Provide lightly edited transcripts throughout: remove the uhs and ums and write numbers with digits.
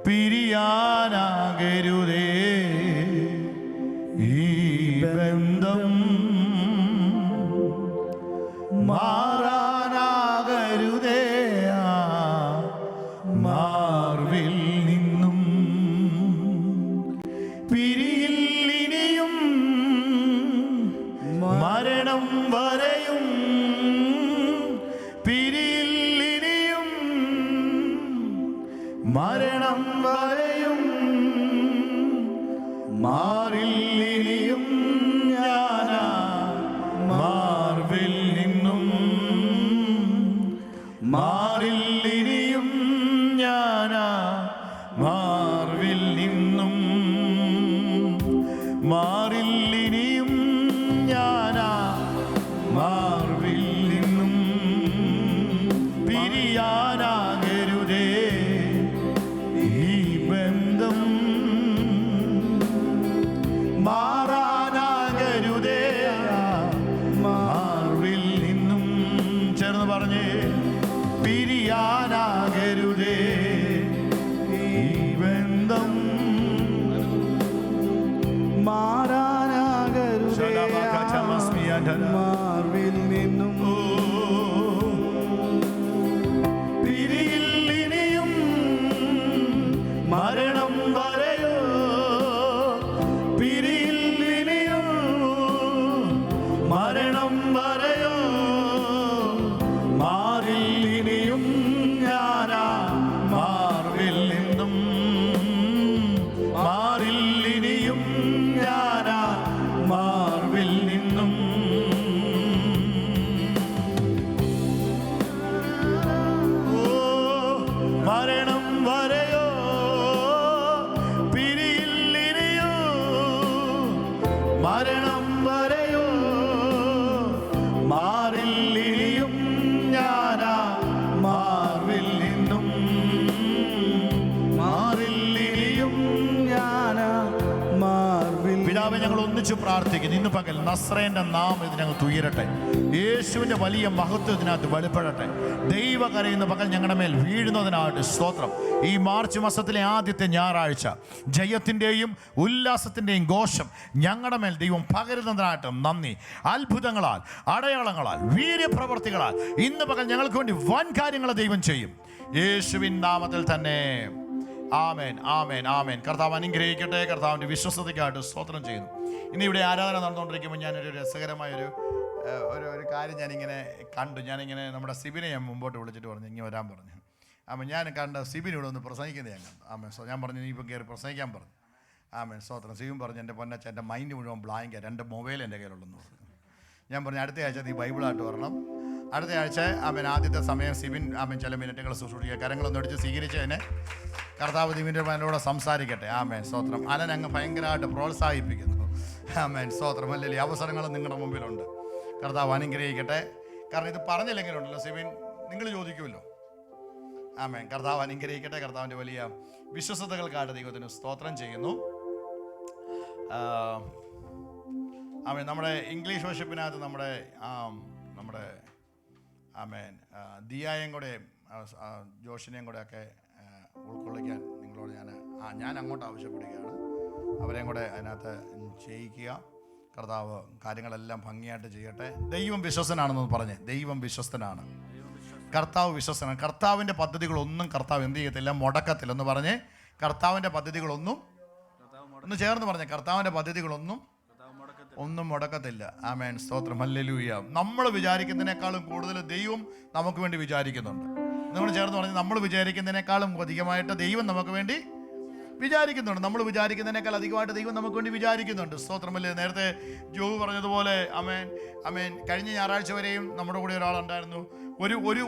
പിരിയാനാകരുതേ ഈ ബന്ധം, മാറാനാകരുതേ മാർവിൽ നിന്നും. പിരിയില്ലിനിയും മരണം വരെയും, പിരിയില്ലിനിയും മരണം വരെയും, മാറില്ലിനിയും ഞാനാ മാർവിൽ നിന്നും. മാറില്ലിനിയും ഞാനാ മാർവിൽ നിന്നും. മാറില്ലിനിയും ഞാനാ മാർവിൽ നിന്നും. പിരിയാനാകരുതേ ഈ ബന്ധം, മാറാനാകരുതേ മാർവിൽ നിന്നും. ചേർന്ന് പറഞ്ഞേ, പിരിയാനാകരുതേ ഈ ബന്ധം, മാറാനാകരുതേ മാർവിൽ നിന്നും. പിരിയില്ലിനിയും മരണം വരെയോ, പിരിയില്ലിനിയും മരണം വരെയോ, മാറില്ലിനിയും ഞാനാ മാർവിൽ നിന്നും. മാറില്ലിനിയും ഞാനാ മാർവിൽ നിന്നും. മരണം വരെയോ, പിരിയില്ലിനിയോ മരണം വരെയോ, മാറില്ലിനിയും ഞാനാ മാർവിൽ നിന്നും. മാറില്ലിനിയും ഞാനാ മാർവിൽ. പിതാവേ, ഞങ്ങൾ ഒന്നിച്ചു പ്രാർത്ഥിക്കുന്നു. ഇന്ന് പകൽ നസ്രേന്റെ നാമം ഇതിനകത്ത് ഉയരട്ടെ. യേശുവിന്റെ വലിയ മഹത്വം ഇതിനകത്ത് വെളിപ്പെടട്ടെ. ദൈവകരം ഇന്ന് പകൽ ഞങ്ങളുടെ മേൽ വീഴുന്നതിനായിട്ട് സ്തോത്രം. ഈ മാർച്ച് മാസത്തിലെ ആദ്യത്തെ ഞായറാഴ്ച ജയത്തിൻ്റെയും ഉല്ലാസത്തിൻ്റെയും ഘോഷം ഞങ്ങളുടെ മേൽ ദൈവം പകരുന്നതിനായിട്ട് നന്ദി. അത്ഭുതങ്ങളാൽ, അടയാളങ്ങളാൽ, വീര്യപ്രവർത്തികളാൽ ഇന്ന് പകൽ ഞങ്ങൾക്ക് വേണ്ടി വൻ കാര്യങ്ങൾ ദൈവം ചെയ്യും. യേശുവിൻ നാമത്തിൽ തന്നെ ആമേൻ, ആമേൻ, ആമേൻ. കർത്താവ് അനുഗ്രഹിക്കട്ടെ. കർത്താവിൻ്റെ വിശ്വസ്തതയ്ക്കായിട്ട് സ്തോത്രം ചെയ്യുന്നു. ഇന്ന് ഇവിടെ ആരാധന നടന്നുകൊണ്ടിരിക്കുമ്പോൾ ഞാനൊരു രസകരമായൊരു ഒരു കാര്യം ഞാനിങ്ങനെ കണ്ടു. ഞാനിങ്ങനെ നമ്മുടെ സിബിനെ ഞാൻ മുമ്പോട്ട് വിളിച്ചിട്ട് പറഞ്ഞു, ഇങ്ങനെ വരാൻ പറഞ്ഞു. അപ്പം ഞാൻ കണ്ട സിബിനോട് ഒന്ന് പ്രസംഗിക്കുന്നത് ഞാൻ കണ്ടു. ആമേൻ. ഞാൻ പറഞ്ഞു, നീ ഇപ്പം കയറി പ്രസംഗിക്കാൻ പറഞ്ഞു. ആമേൻ, സ്തോത്രം. സിബിൻ പറഞ്ഞു, എൻ്റെ പൊന്നച്ച, എൻ്റെ മൈൻഡ് മുഴുവൻ ബ്ലാങ്കാണ്, 2 മൊബൈൽ എൻ്റെ കയ്യിലുള്ളതെന്ന് പറഞ്ഞു. ഞാൻ പറഞ്ഞു, അടുത്ത ആഴ്ച നീ ബൈബിളായിട്ട് വരണം. അടുത്ത ആഴ്ച ആമേൻ ആദ്യത്തെ സമയം സിബിൻ ആമേൻ ചില മിനിറ്റുകൾ ശുശ്രൂഷിക്കുക. കരങ്ങളൊന്നും അടിച്ച് സ്വീകരിച്ചതിനെ കർത്താവ് ദിവിൻ്റെ മനോട് സംസാരിക്കട്ടെ. ആമേൻ, സ്തോത്രം. അലൻ അങ്ങ് ഭയങ്കരമായിട്ട് പ്രോത്സാഹിപ്പിക്കുന്നു. ആമേൻ, സ്തോത്രം. അല്ലെങ്കിൽ അവസരങ്ങൾ നിങ്ങളുടെ മുമ്പിലുണ്ട്. കർത്താവ് അനുഗ്രഹിക്കട്ടെ. കാരണം ഇത് പറഞ്ഞില്ലെങ്കിലുണ്ടല്ലോ സിബിൻ, നിങ്ങൾ ചോദിക്കുമല്ലോ. ആമേൻ. കർത്താവ് അനുഗ്രഹിക്കട്ടെ. കർത്താവിൻ്റെ വലിയ വിശ്വസ്തതകൾക്കായിട്ട് ദൈവത്തിന് സ്തോത്രം ചെയ്യുന്നു. ആമേൻ. നമ്മുടെ ഇംഗ്ലീഷ് വർഷിപ്പിനകത്ത് നമ്മുടെ ആമേൻ ദിയായും കൂടെ ജോഷിനെയും കൂടെ ഒക്കെ ഉൾക്കൊള്ളിക്കാൻ നിങ്ങളോട് ഞാൻ അങ്ങോട്ട് ആവശ്യപ്പെടുകയാണ്. അവരെയും കൂടെ അതിനകത്ത് ചെയ്യിക്കുക. കർത്താവ് കാര്യങ്ങളെല്ലാം ഭംഗിയായിട്ട് ചെയ്യട്ടെ. ദൈവം വിശ്വസ്തനാണെന്ന് പറഞ്ഞ്, ദൈവം വിശ്വസ്തനാണ്. കർത്താവ് വിശ്വസ്തനാണ്. കർത്താവിൻ്റെ പദ്ധതികളൊന്നും കർത്താവ് എന്ത് ചെയ്യത്തില്ല, മുടക്കത്തില്ലെന്ന് പറഞ്ഞ്. കർത്താവിൻ്റെ പദ്ധതികളൊന്നും ഒന്ന് ചേർന്ന് പറഞ്ഞ്, കർത്താവിൻ്റെ പദ്ധതികളൊന്നും ഒന്നും മുടക്കത്തില്ല. ആമേൻ, സ്തോത്രം. ഹല്ലേലൂയ. നമ്മൾ വിചാരിക്കുന്നതിനേക്കാളും കൂടുതൽ ദൈവം നമുക്ക് വേണ്ടി വിചാരിക്കുന്നുണ്ട്. നമ്മൾ ചേർന്ന് പറഞ്ഞ്, നമ്മൾ വിചാരിക്കുന്നതിനേക്കാളും അധികമായിട്ട് ദൈവം നമുക്ക് വേണ്ടി വിചാരിക്കുന്നുണ്ട്. നമ്മൾ വിചാരിക്കുന്നതിനേക്കാൾ അധികമായിട്ട് ദൈവം നമുക്ക് വേണ്ടി വിചാരിക്കുന്നുണ്ട്. സ്തോത്രമല്ലേ. നേരത്തെ ജോബ് പറഞ്ഞതുപോലെ അമേൻ, അമേൻ. കഴിഞ്ഞ ഞായറാഴ്ച വരെയും നമ്മുടെ കൂടെ ഒരാളുണ്ടായിരുന്നു.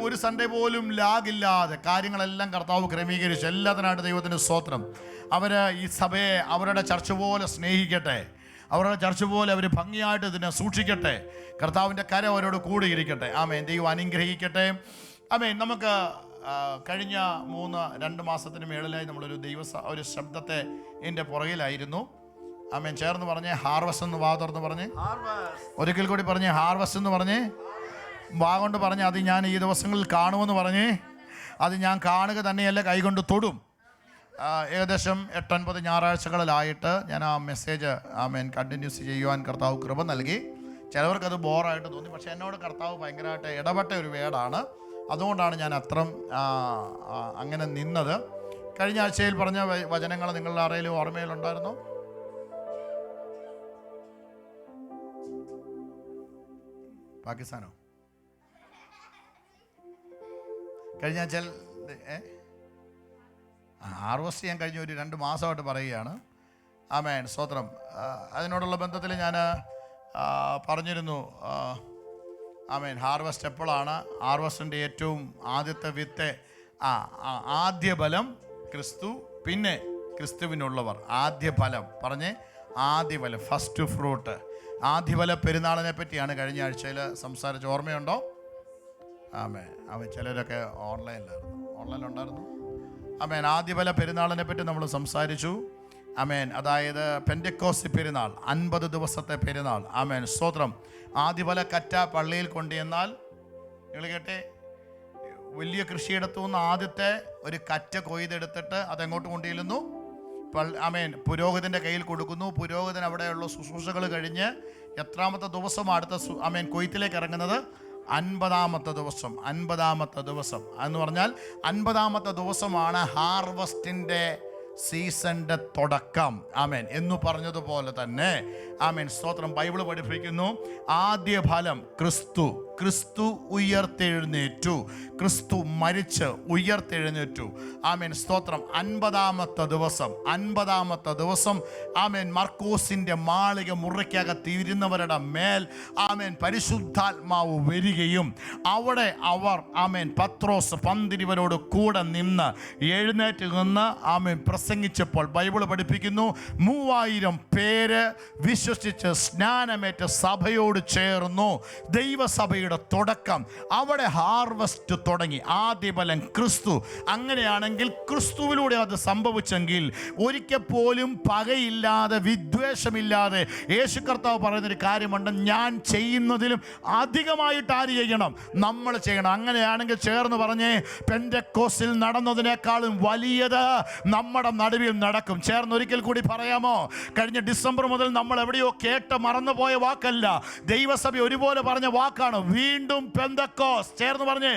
ഒരു സൺഡേ പോലും ലാഗില്ലാതെ കാര്യങ്ങളെല്ലാം കർത്താവ് ക്രമീകരിച്ചു. എല്ലാത്തിനായിട്ട് ദൈവത്തിന് സ്തോത്രം. അവർ ഈ സഭയെ അവരുടെ ചർച്ച പോലെ സ്നേഹിക്കട്ടെ. അവരുടെ ചർച്ച പോലെ അവർ ഭംഗിയായിട്ട് ഇതിനെ സൂക്ഷിക്കട്ടെ. കർത്താവിൻ്റെ കരം അവരോട് കൂടെ ഇരിക്കട്ടെ. ആമേൻ. ദൈവം അനുഗ്രഹിക്കട്ടെ. ആമേൻ. നമുക്ക് കഴിഞ്ഞ 2 മാസത്തിന് മേളിലായി നമ്മളൊരു ഒരു ശബ്ദത്തെ എൻ്റെ പുറകിലായിരുന്നു. ആമേൻ. ചേർന്ന് പറഞ്ഞേ, ഹാർവസ്റ്റ് എന്ന് വാ തുറന്ന് പറഞ്ഞേ. ഒരിക്കൽ കൂടി പറഞ്ഞേ, ഹാർവസ്റ്റ് എന്ന് പറഞ്ഞേ. വാ കൊണ്ട് പറഞ്ഞ്, അത് ഞാൻ ഈ ദിവസങ്ങളിൽ കാണുമെന്ന് പറഞ്ഞേ. അത് ഞാൻ കാണുക തന്നെയല്ല, കൈകൊണ്ട് തൊടും. ഏകദേശം 8-9 ഞായറാഴ്ചകളിലായിട്ട് ഞാൻ ആ മെസ്സേജ് കണ്ടിന്യൂസ് ചെയ്യുവാൻ കർത്താവ് കൃപ നൽകി. ചിലവർക്കത് ബോറായിട്ട് തോന്നി, പക്ഷേ എന്നോട് കർത്താവ് ഭയങ്കരമായിട്ട് ഇടപെട്ട ഒരു വേടാണ്. അതുകൊണ്ടാണ് ഞാൻ അങ്ങനെ നിന്നത്. കഴിഞ്ഞ ആഴ്ചയിൽ പറഞ്ഞ വചനങ്ങൾ നിങ്ങളുടെ ആരെങ്കിലും ഓർമ്മയിലുണ്ടായിരുന്നോ? പാകിസ്ഥാനോ? കഴിഞ്ഞ ആഴ്ചയിൽ ഹാർവസ്റ്റ് ചെയ്യാൻ കഴിഞ്ഞ ഒരു 2 മാസമായിട്ട് പറയുകയാണ്. ആമേൻ, സ്തോത്രം. അതിനോടുള്ള ബന്ധത്തിൽ ഞാൻ പറഞ്ഞിരുന്നു. ആമേൻ, ഹാർവസ്റ്റ് എപ്പോഴാണ്? ഹാർവസ്റ്റിൻ്റെ ഏറ്റവും ആദ്യത്തെ വിത്ത്, ആദ്യ ഫലം ക്രിസ്തു, പിന്നെ ക്രിസ്തുവിനുള്ളവർ. ആദ്യ ഫലം പറഞ്ഞേ, ആദ്യ ഫലം, ഫസ്റ്റ് ഫ്രൂട്ട്. ആദ്യഫല പെരുന്നാളിനെ പറ്റിയാണ് കഴിഞ്ഞ ആഴ്ചയിൽ സംസാരിച്ച. ഓർമ്മയുണ്ടോ? ചിലരൊക്കെ ഓൺലൈനിലുണ്ടായിരുന്നു. ആദ്യഫല പെരുന്നാളിനെ പറ്റി നമ്മൾ സംസാരിച്ചു. അതായത് പെന്തെക്കോസ്ത് പെരുന്നാൾ, 50 ദിവസത്തെ പെരുന്നാൾ. സ്തോത്രം. ആദ്യഫല കറ്റ പള്ളിയിൽ കൊണ്ടുവന്നാൽ, നിങ്ങൾ കേട്ടെ, വലിയ കൃഷിയിടത്തു നിന്ന് ആദ്യത്തെ ഒരു കറ്റ കൊയ്തെടുത്തിട്ട് അതെങ്ങോട്ട് കൊണ്ടുചെല്ലുന്നു? പുരോഹിതൻ്റെ കയ്യിൽ കൊടുക്കുന്നു. പുരോഹിതൻ അവിടെയുള്ള ശുശ്രൂഷകൾ കഴിഞ്ഞ് എത്രാമത്തെ ദിവസം അടുത്ത കൊയ്ത്തിലേക്ക് ഇറങ്ങുന്നത്? 50-ാമത്തെ ദിവസം. 50-ാമത്തെ ദിവസം എന്ന് പറഞ്ഞാൽ 50-ാമത്തെ ദിവസമാണ് ഹാർവസ്റ്റിൻ്റെ സീസണിൻ്റെ തുടക്കം. എന്ന് പറഞ്ഞതുപോലെ തന്നെ സ്തോത്രം. ബൈബിൾ പഠിപ്പിക്കുന്നു, ആദ്യ ഫലം ക്രിസ്തു. ക്രിസ്തു ഉയർത്തെഴുന്നേറ്റു. ക്രിസ്തു മരിച്ച് ഉയർത്തെഴുന്നേറ്റു. സ്തോത്രം. 50-ാമത്തെ ദിവസം മർക്കോസിൻ്റെ മാളിക മുറിക്കകത്തിരുന്നവരുടെ മേൽ പരിശുദ്ധാത്മാവ് വരികയും അവിടെ അവർ പത്രോസ് പന്തിരുവരോട് കൂടെ നിന്ന് എഴുന്നേറ്റ് നിന്ന് പ്രസംഗിച്ചപ്പോൾ ബൈബിൾ പഠിപ്പിക്കുന്നു, 3000 പേര് വിശ്വസിച്ച് സ്നാനമേറ്റ് സഭയോട് ചേർന്നു. ദൈവസഭയുടെ തുടക്കം. അവിടെ ഹാർവസ്റ്റ് തുടങ്ങി. ആദ്യഫലം ക്രിസ്തു. അങ്ങനെയാണെങ്കിൽ ക്രിസ്തുവിലൂടെ അത് സംഭവിച്ചെങ്കിൽ ഒരിക്കൽ പോലും പകയില്ലാതെ വിദ്വേഷമില്ലാതെ യേശു കർത്താവ് പറയുന്നൊരു കാര്യമുണ്ട്, ഞാൻ ചെയ്യുന്നതിലും അധികമായിട്ട് ആര് ചെയ്യണം? നമ്മൾ ചെയ്യണം. അങ്ങനെയാണെങ്കിൽ ചേർന്ന് പറഞ്ഞേ, പെന്തെക്കോസ്തിൽ നടന്നതിനേക്കാളും വലിയത് നമ്മുടെ നടുവിൽ നടക്കും. ചേർന്ന് ഒരിക്കൽ കൂടി പറയാമോ? കഴിഞ്ഞ ഡിസംബർ മുതൽ നമ്മൾ എവിടെയോ കേട്ട് മറന്നുപോയ വാക്കല്ല, ദൈവസഭ ഒരുപോലെ പറഞ്ഞ വാക്കാണ്, വീണ്ടും പെന്തക്കോസ്ത്. ചേർന്ന് പറഞ്ഞേ,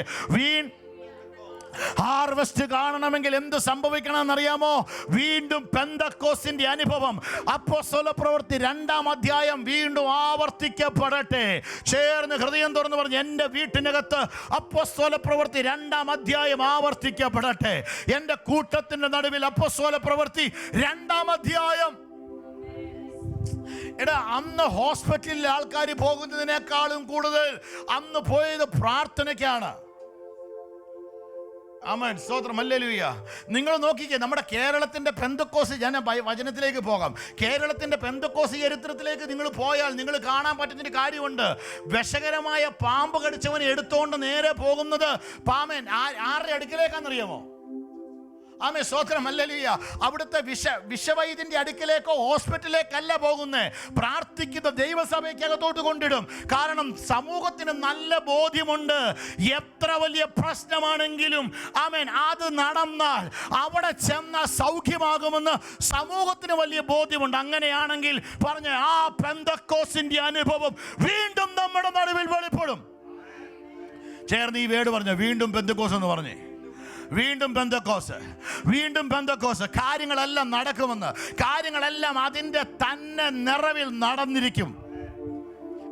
ഹാർവസ്റ്റ് കാണണമെങ്കിൽ എന്ത് സംഭവിക്കണമെന്നറിയാമോ? വീണ്ടും പെന്തക്കോസ്തിന്റെ അനുഭവം. അപ്പോസ്തലപ്രവൃത്തി 2-ാം അധ്യായം വീണ്ടും ആവർത്തിക്കപ്പെടട്ടെ. ചേർന്ന് ഹൃദയം തുറന്ന് പറഞ്ഞ്, എൻ്റെ വീട്ടിനകത്ത് അപ്പോസ്തലപ്രവൃത്തി 2-ാം അധ്യായം ആവർത്തിക്കപ്പെടട്ടെ. എൻ്റെ കൂട്ടത്തിൻ്റെ നടുവിൽ അപ്പോസ്തലപ്രവൃത്തി 2-ാം അധ്യായം. അന്ന് ഹോസ്പിറ്റലിൽ ആൾക്കാർ പോകുന്നതിനേക്കാളും കൂടുതൽ അന്ന് പോയത് പ്രാർത്ഥനയ്ക്കാണ്. സ്തോത്രം. ഹല്ലേലൂയ. നിങ്ങൾ നോക്കിക്കേ, നമ്മുടെ കേരളത്തിൻ്റെ പെന്തക്കോസ്ത്, ഞാൻ വചനത്തിലേക്ക് പോകാം. കേരളത്തിൻ്റെ പെന്തക്കോസ്ത് ചരിത്രത്തിലേക്ക് നിങ്ങൾ പോയാൽ നിങ്ങൾ കാണാൻ പറ്റുന്നൊരു കാര്യമുണ്ട്. വിഷകരമായ പാമ്പ് കടിച്ചവനെ എടുത്തുകൊണ്ട് നേരെ പോകുന്നത് ആരുടെ അടുക്കിലേക്കാണെന്നറിയാമോ? സ്തോത്രം. ഹല്ലേലൂയ. അവിടുത്തെ വിഷവൈദ്യന്റെ അടുക്കിലേക്കോ ഹോസ്പിറ്റലിലേക്കല്ല പോകുന്നേ, പ്രാർത്ഥിക്കുന്ന ദൈവസഭയ്ക്കകത്തോട്ട് കൊണ്ടിടും. കാരണം സമൂഹത്തിന് നല്ല ബോധ്യമുണ്ട്, എത്ര വലിയ പ്രശ്നമാണെങ്കിലും അത് നടന്നാൽ അവിടെ ചെന്ന സൗഖ്യമാകുമെന്ന് സമൂഹത്തിന് വലിയ ബോധ്യമുണ്ട്. അങ്ങനെയാണെങ്കിൽ പറഞ്ഞ ആ പെന്തക്കോസ്തിന്റെ അനുഭവം വീണ്ടും നമ്മുടെ നടുവിൽ വെളിപ്പെടും. ചേർന്ന് ഈ വേട് പറഞ്ഞ, വീണ്ടും പെന്തക്കോസ്ത് എന്ന് പറഞ്ഞേ. വീണ്ടും പെന്തക്കോസ്ത്. കാര്യങ്ങളെല്ലാം നടക്കുമെന്ന്, കാര്യങ്ങളെല്ലാം അതിൻ്റെ തന്നെ നിറവിൽ നടന്നിരിക്കും.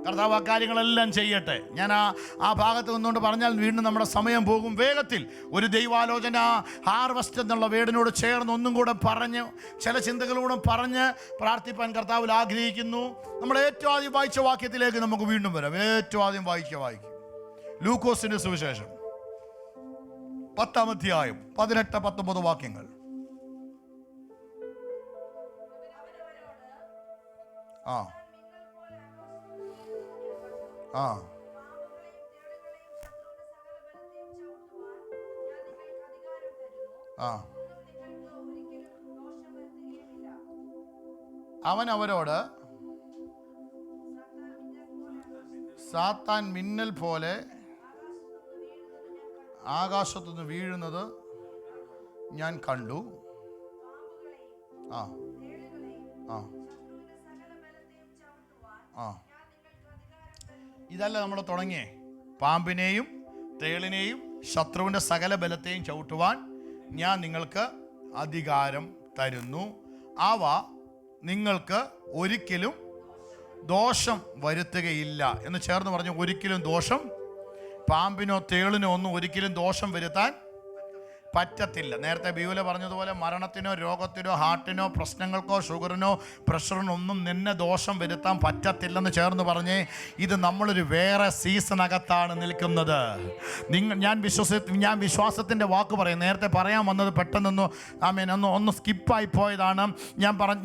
കർത്താവ് ആ കാര്യങ്ങളെല്ലാം ചെയ്യട്ടെ. ഞാൻ ആ ഭാഗത്ത് നിന്നുകൊണ്ട് പറഞ്ഞാൽ വീണ്ടും നമ്മുടെ സമയം പോകും വേഗത്തിൽ. ഒരു ദൈവാലോചന ഹാർവസ്റ്റ് എന്നുള്ള വേടിനോട് ചേർന്ന് ഒന്നും കൂടെ പറഞ്ഞ് ചില ചിന്തകളൂടെ പറഞ്ഞ് പ്രാർത്ഥിപ്പാൻ കർത്താവിൽ ആഗ്രഹിക്കുന്നു. നമ്മൾ ഏറ്റവും ആദ്യം വായിച്ച വാക്യത്തിലേക്ക് നമുക്ക് വീണ്ടും വരാം. ഏറ്റവും ആദ്യം വായിക്കും ലൂക്കോസിന്റെ സുവിശേഷം 10-ാം അധ്യായം 18-19 വാക്യങ്ങൾ. അവൻ അവരോട്, സാത്താൻ മിന്നൽ പോലെ ആകാശത്തുനിന്ന് വീഴുന്നത് ഞാൻ കണ്ടു. ആ ആ ആ ഇതല്ല നമ്മൾ തുടങ്ങിയേ. പാമ്പിനെയും തേളിനെയും ശത്രുവിൻ്റെ സകല ബലത്തെയും ചവിട്ടുവാൻ ഞാൻ നിങ്ങൾക്ക് അധികാരം തരുന്നു. അവ നിങ്ങൾക്ക് ഒരിക്കലും ദോഷം വരുത്തുകയില്ല എന്ന് ചേർന്ന് പറഞ്ഞു. ഒരിക്കലും ദോഷം, പാമ്പിനോ തേളിനോ ഒന്നും ഒരിക്കലും ദോഷം വരുത്താൻ പറ്റത്തില്ല. നേരത്തെ ബിയുല പറഞ്ഞതുപോലെ മരണത്തിനോ രോഗത്തിനോ ഹാർട്ടിനോ പ്രശ്നങ്ങൾക്കോ ഷുഗറിനോ പ്രഷറിനോ ഒന്നും നിന്നെ ദോഷം വരുത്താൻ പറ്റത്തില്ലെന്ന് ചേർന്ന് പറഞ്ഞേ. ഇത് നമ്മളൊരു വേറെ സീസണകത്താണ് നിൽക്കുന്നത്. ഞാൻ വിശ്വാസത്തിൻ്റെ വാക്ക് പറയും. നേരത്തെ പറയാൻ വന്നത് പെട്ടെന്നൊന്ന് ഒന്ന് സ്കിപ്പായി പോയതാണ്.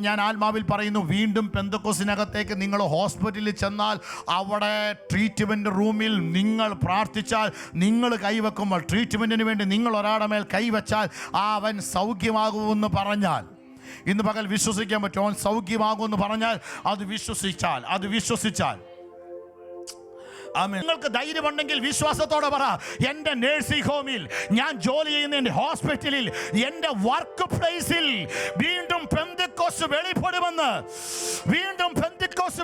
ഞാൻ ആത്മാവിൽ പറയുന്നു, വീണ്ടും പെന്തക്കോസ്തിനകത്തേക്ക് നിങ്ങൾ ഹോസ്പിറ്റലിൽ ചെന്നാൽ അവിടെ ട്രീറ്റ്മെൻറ്റ് റൂമിൽ നിങ്ങൾ പ്രാർത്ഥിച്ചാൽ, നിങ്ങൾ കൈവെക്കുമ്പോൾ ട്രീറ്റ്മെൻറ്റിന് വേണ്ടി നിങ്ങൾ ഒരാളുടെ മേൽ കൈവച്ചാൽ അവൻ സൗഖ്യമാകുമെന്ന് പറഞ്ഞാൽ, ഇന്ന് പകൽ വിശ്വസിക്കാൻ പറ്റും. അവൻ സൗഖ്യമാകുമെന്ന് പറഞ്ഞാൽ അത് വിശ്വസിച്ചാൽ നിങ്ങൾക്ക് ധൈര്യമുണ്ടെങ്കിൽ വിശ്വാസത്തോടെ പറ, എൻ്റെ നേഴ്സിംഗ് ഹോമിൽ, ഞാൻ ജോലി ചെയ്യുന്ന എൻ്റെ ഹോസ്പിറ്റലിൽ, എൻ്റെ വർക്ക് പ്ലേസിൽ വീണ്ടും പെന്തക്കോസ്ത്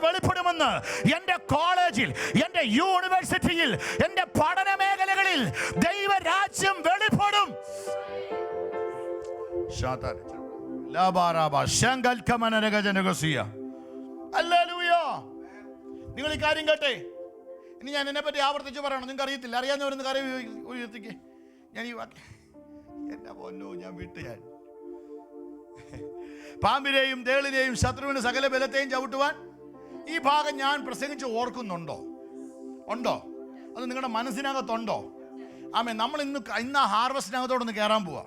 വെളിപ്പെടുമെന്ന്, എൻ്റെ കോളേജിൽ, എൻ്റെ യൂണിവേഴ്സിറ്റിയിൽ, എൻ്റെ പഠന മേഖലകളിൽ ദൈവരാജ്യം വെളിപ്പെടും. നിങ്ങൾ ഈ കാര്യം കേട്ടെ. ഇനി ഞാൻ എന്നെപ്പറ്റി ആവർത്തിച്ച് പറയണം. നിങ്ങൾക്ക് അറിയത്തില്ല, അറിയാവുന്നവരൊന്ന് കറി ഉയർത്തിക്ക്. ഞാൻ ഈ വാക്ക് എന്നെ പൊന്നു ഞാൻ വിട്ട്. ഞാൻ പാമ്പിനെയും തേളിനെയും ശത്രുവിന് സകല ബലത്തെയും ചവിട്ടുവാൻ ഈ ഭാഗം ഞാൻ പ്രസംഗിച്ച് ഓർക്കുന്നുണ്ടോ? ഉണ്ടോ? അത് നിങ്ങളുടെ മനസ്സിനകത്തുണ്ടോ? ആമേൻ. നമ്മൾ ഇന്ന് ആ ഹാർവസ്റ്റിനകത്തോടൊന്ന് കയറാൻ പോവാ.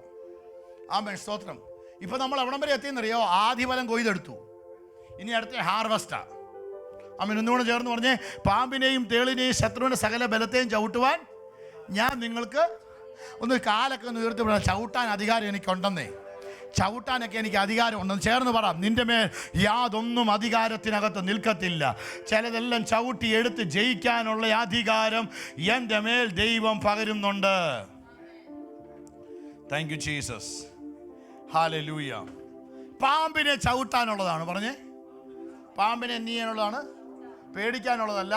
ആമേൻ, സ്തോത്രം. ഇപ്പം നമ്മൾ എവിടം വരെ എത്തിയെന്നറിയോ? ആദ്യഫലം കൊയ്തെടുത്തു. ഇനി അടുത്ത ഹാർവസ്റ്റാ. ആമേൻ. ഒന്നുകൂടെ ചേർന്ന് പറഞ്ഞേ, പാമ്പിനെയും തേളിനെയും ശത്രുവിൻ്റെ സകല ബലത്തെയും ചവിട്ടുവാൻ ഞാൻ നിങ്ങൾക്ക് ഒന്ന് കാലൊക്കെ ഒന്ന് ഉയർത്തി പറയാം. ചവിട്ടാൻ അധികാരം എനിക്കുണ്ടെന്നേ. ചവിട്ടാനൊക്കെ എനിക്ക് അധികാരം ഉണ്ടെന്ന് ചേർന്ന് പറ. നിന്റെ മേൽ യാതൊന്നും അധികാരത്തിനകത്ത് നിൽക്കത്തില്ല. ചിലതെല്ലാം ചവിട്ടി എടുത്ത് ജയിക്കാനുള്ള അധികാരം എൻ്റെ മേൽ ദൈവം പകരുന്നുണ്ട്. Thank you Jesus. ഹല്ലേലൂയ. പാമ്പിനെ ചവിട്ടാനുള്ളതാണ് പറഞ്ഞേ. പാമ്പിനെ എന്ത് ചെയ്യാനുള്ളതാണ്? പേടിക്കാനുള്ളതല്ല,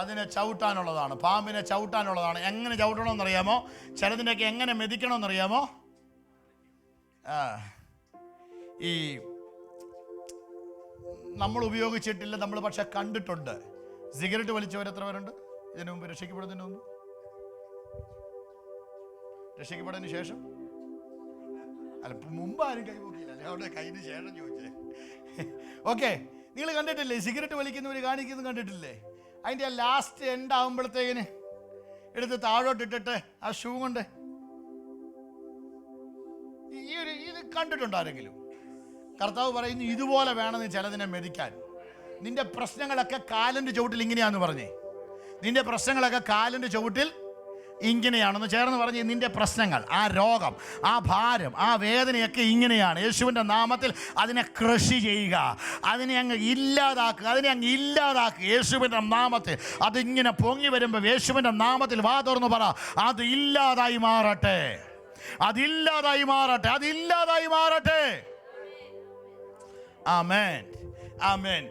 അതിനെ ചവിട്ടാനുള്ളതാണ്. പാമ്പിനെ ചവിട്ടാനുള്ളതാണ്. എങ്ങനെ ചവിട്ടണമെന്നറിയാമോ? ചിലതിൻ്റെയൊക്കെ എങ്ങനെ മെതിക്കണമെന്നറിയാമോ? ഈ നമ്മൾ ഉപയോഗിച്ചിട്ടില്ല, നമ്മൾ പക്ഷെ കണ്ടിട്ടുണ്ട്. സിഗരറ്റ് വലിച്ചവർ എത്ര പേരുണ്ട് ഇതിനു മുമ്പ്? രക്ഷിക്കപ്പെടുന്നതിന് മുമ്പ്, രക്ഷിക്കപ്പെടുന്നതിന് ശേഷം? അല്ല, മുമ്പ് ആരും കൈ നോക്കിയില്ല. അവിടെ കൈന് ശേഷം ചോദിച്ചേ. ഓക്കെ, നിങ്ങൾ കണ്ടിട്ടില്ലേ സിഗരറ്റ് വലിക്കുന്നവർ കാണിക്കുന്നത്? കണ്ടിട്ടില്ലേ? അതിൻ്റെ ആ ലാസ്റ്റ് എൻഡ് ആകുമ്പോഴത്തേക്കിന് എടുത്ത് താഴോട്ടിട്ടിട്ട് ആ ഷൂ കൊണ്ട് ഇത് കണ്ടിട്ടുണ്ടോ ആരെങ്കിലും? കർത്താവ് പറയുന്നു, ഇതുപോലെ വേണമെന്ന് ചിലതിനെ മെതിക്കാൻ. നിന്റെ പ്രശ്നങ്ങളൊക്കെ കാലിൻ്റെ ചുവട്ടിൽ ഇങ്ങനെയാണെന്ന് പറഞ്ഞേ. നിന്റെ പ്രശ്നങ്ങളൊക്കെ കാലിൻ്റെ ചുവട്ടിൽ ഇങ്ങനെയാണെന്ന് ചേർന്ന് പറഞ്ഞ്, നിന്റെ പ്രശ്നങ്ങൾ, ആ രോഗം, ആ ഭാരം, ആ വേദനയൊക്കെ ഇങ്ങനെയാണ്. യേശുവിൻ്റെ നാമത്തിൽ അതിനെ കൃഷി ചെയ്യുക, അതിനെ അങ്ങ് ഇല്ലാതാക്കുക. യേശുവിൻ്റെ നാമത്തിൽ അതിങ്ങനെ പൊങ്ങി വരുമ്പോൾ യേശുവിൻ്റെ നാമത്തിൽ വാ തുറന്ന് പറ, അത് ഇല്ലാതായി മാറട്ടെ, അതില്ലാതായി മാറട്ടെ, അതില്ലാതായി മാറട്ടെ. ആമേൻ, ആമേൻ.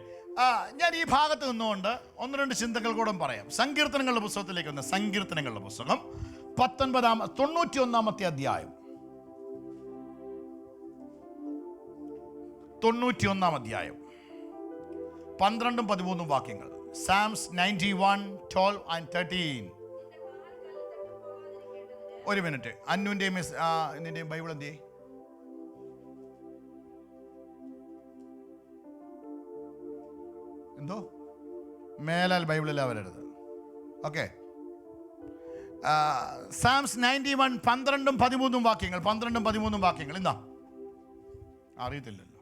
ഞാൻ ഈ ഭാഗത്ത് നിന്നുകൊണ്ട് ഒന്ന് രണ്ട് ചിന്തകൾ കൂടെ പറയാം. സങ്കീർത്തനങ്ങളുടെ പുസ്തകത്തിലേക്ക് വന്ന സങ്കീർത്തനങ്ങളുടെ പുസ്തകം 91 അധ്യായം, 91 അധ്യായം 12-13 വാക്യങ്ങൾ. Psalms 91:12 and 13. ഒരു മിനിറ്റ്. അന്നുവിൻ്റെയും ബൈബിൾ എന്ത് ചെയ്യും? എന്തോ മേലാൽ ബൈബിളിൽ വരരുത്. ഓക്കെ. Psalms 91 12-13 വാക്യങ്ങൾ. 12-13 വാക്യങ്ങൾ. എന്താ അറിയത്തില്ലല്ലോ.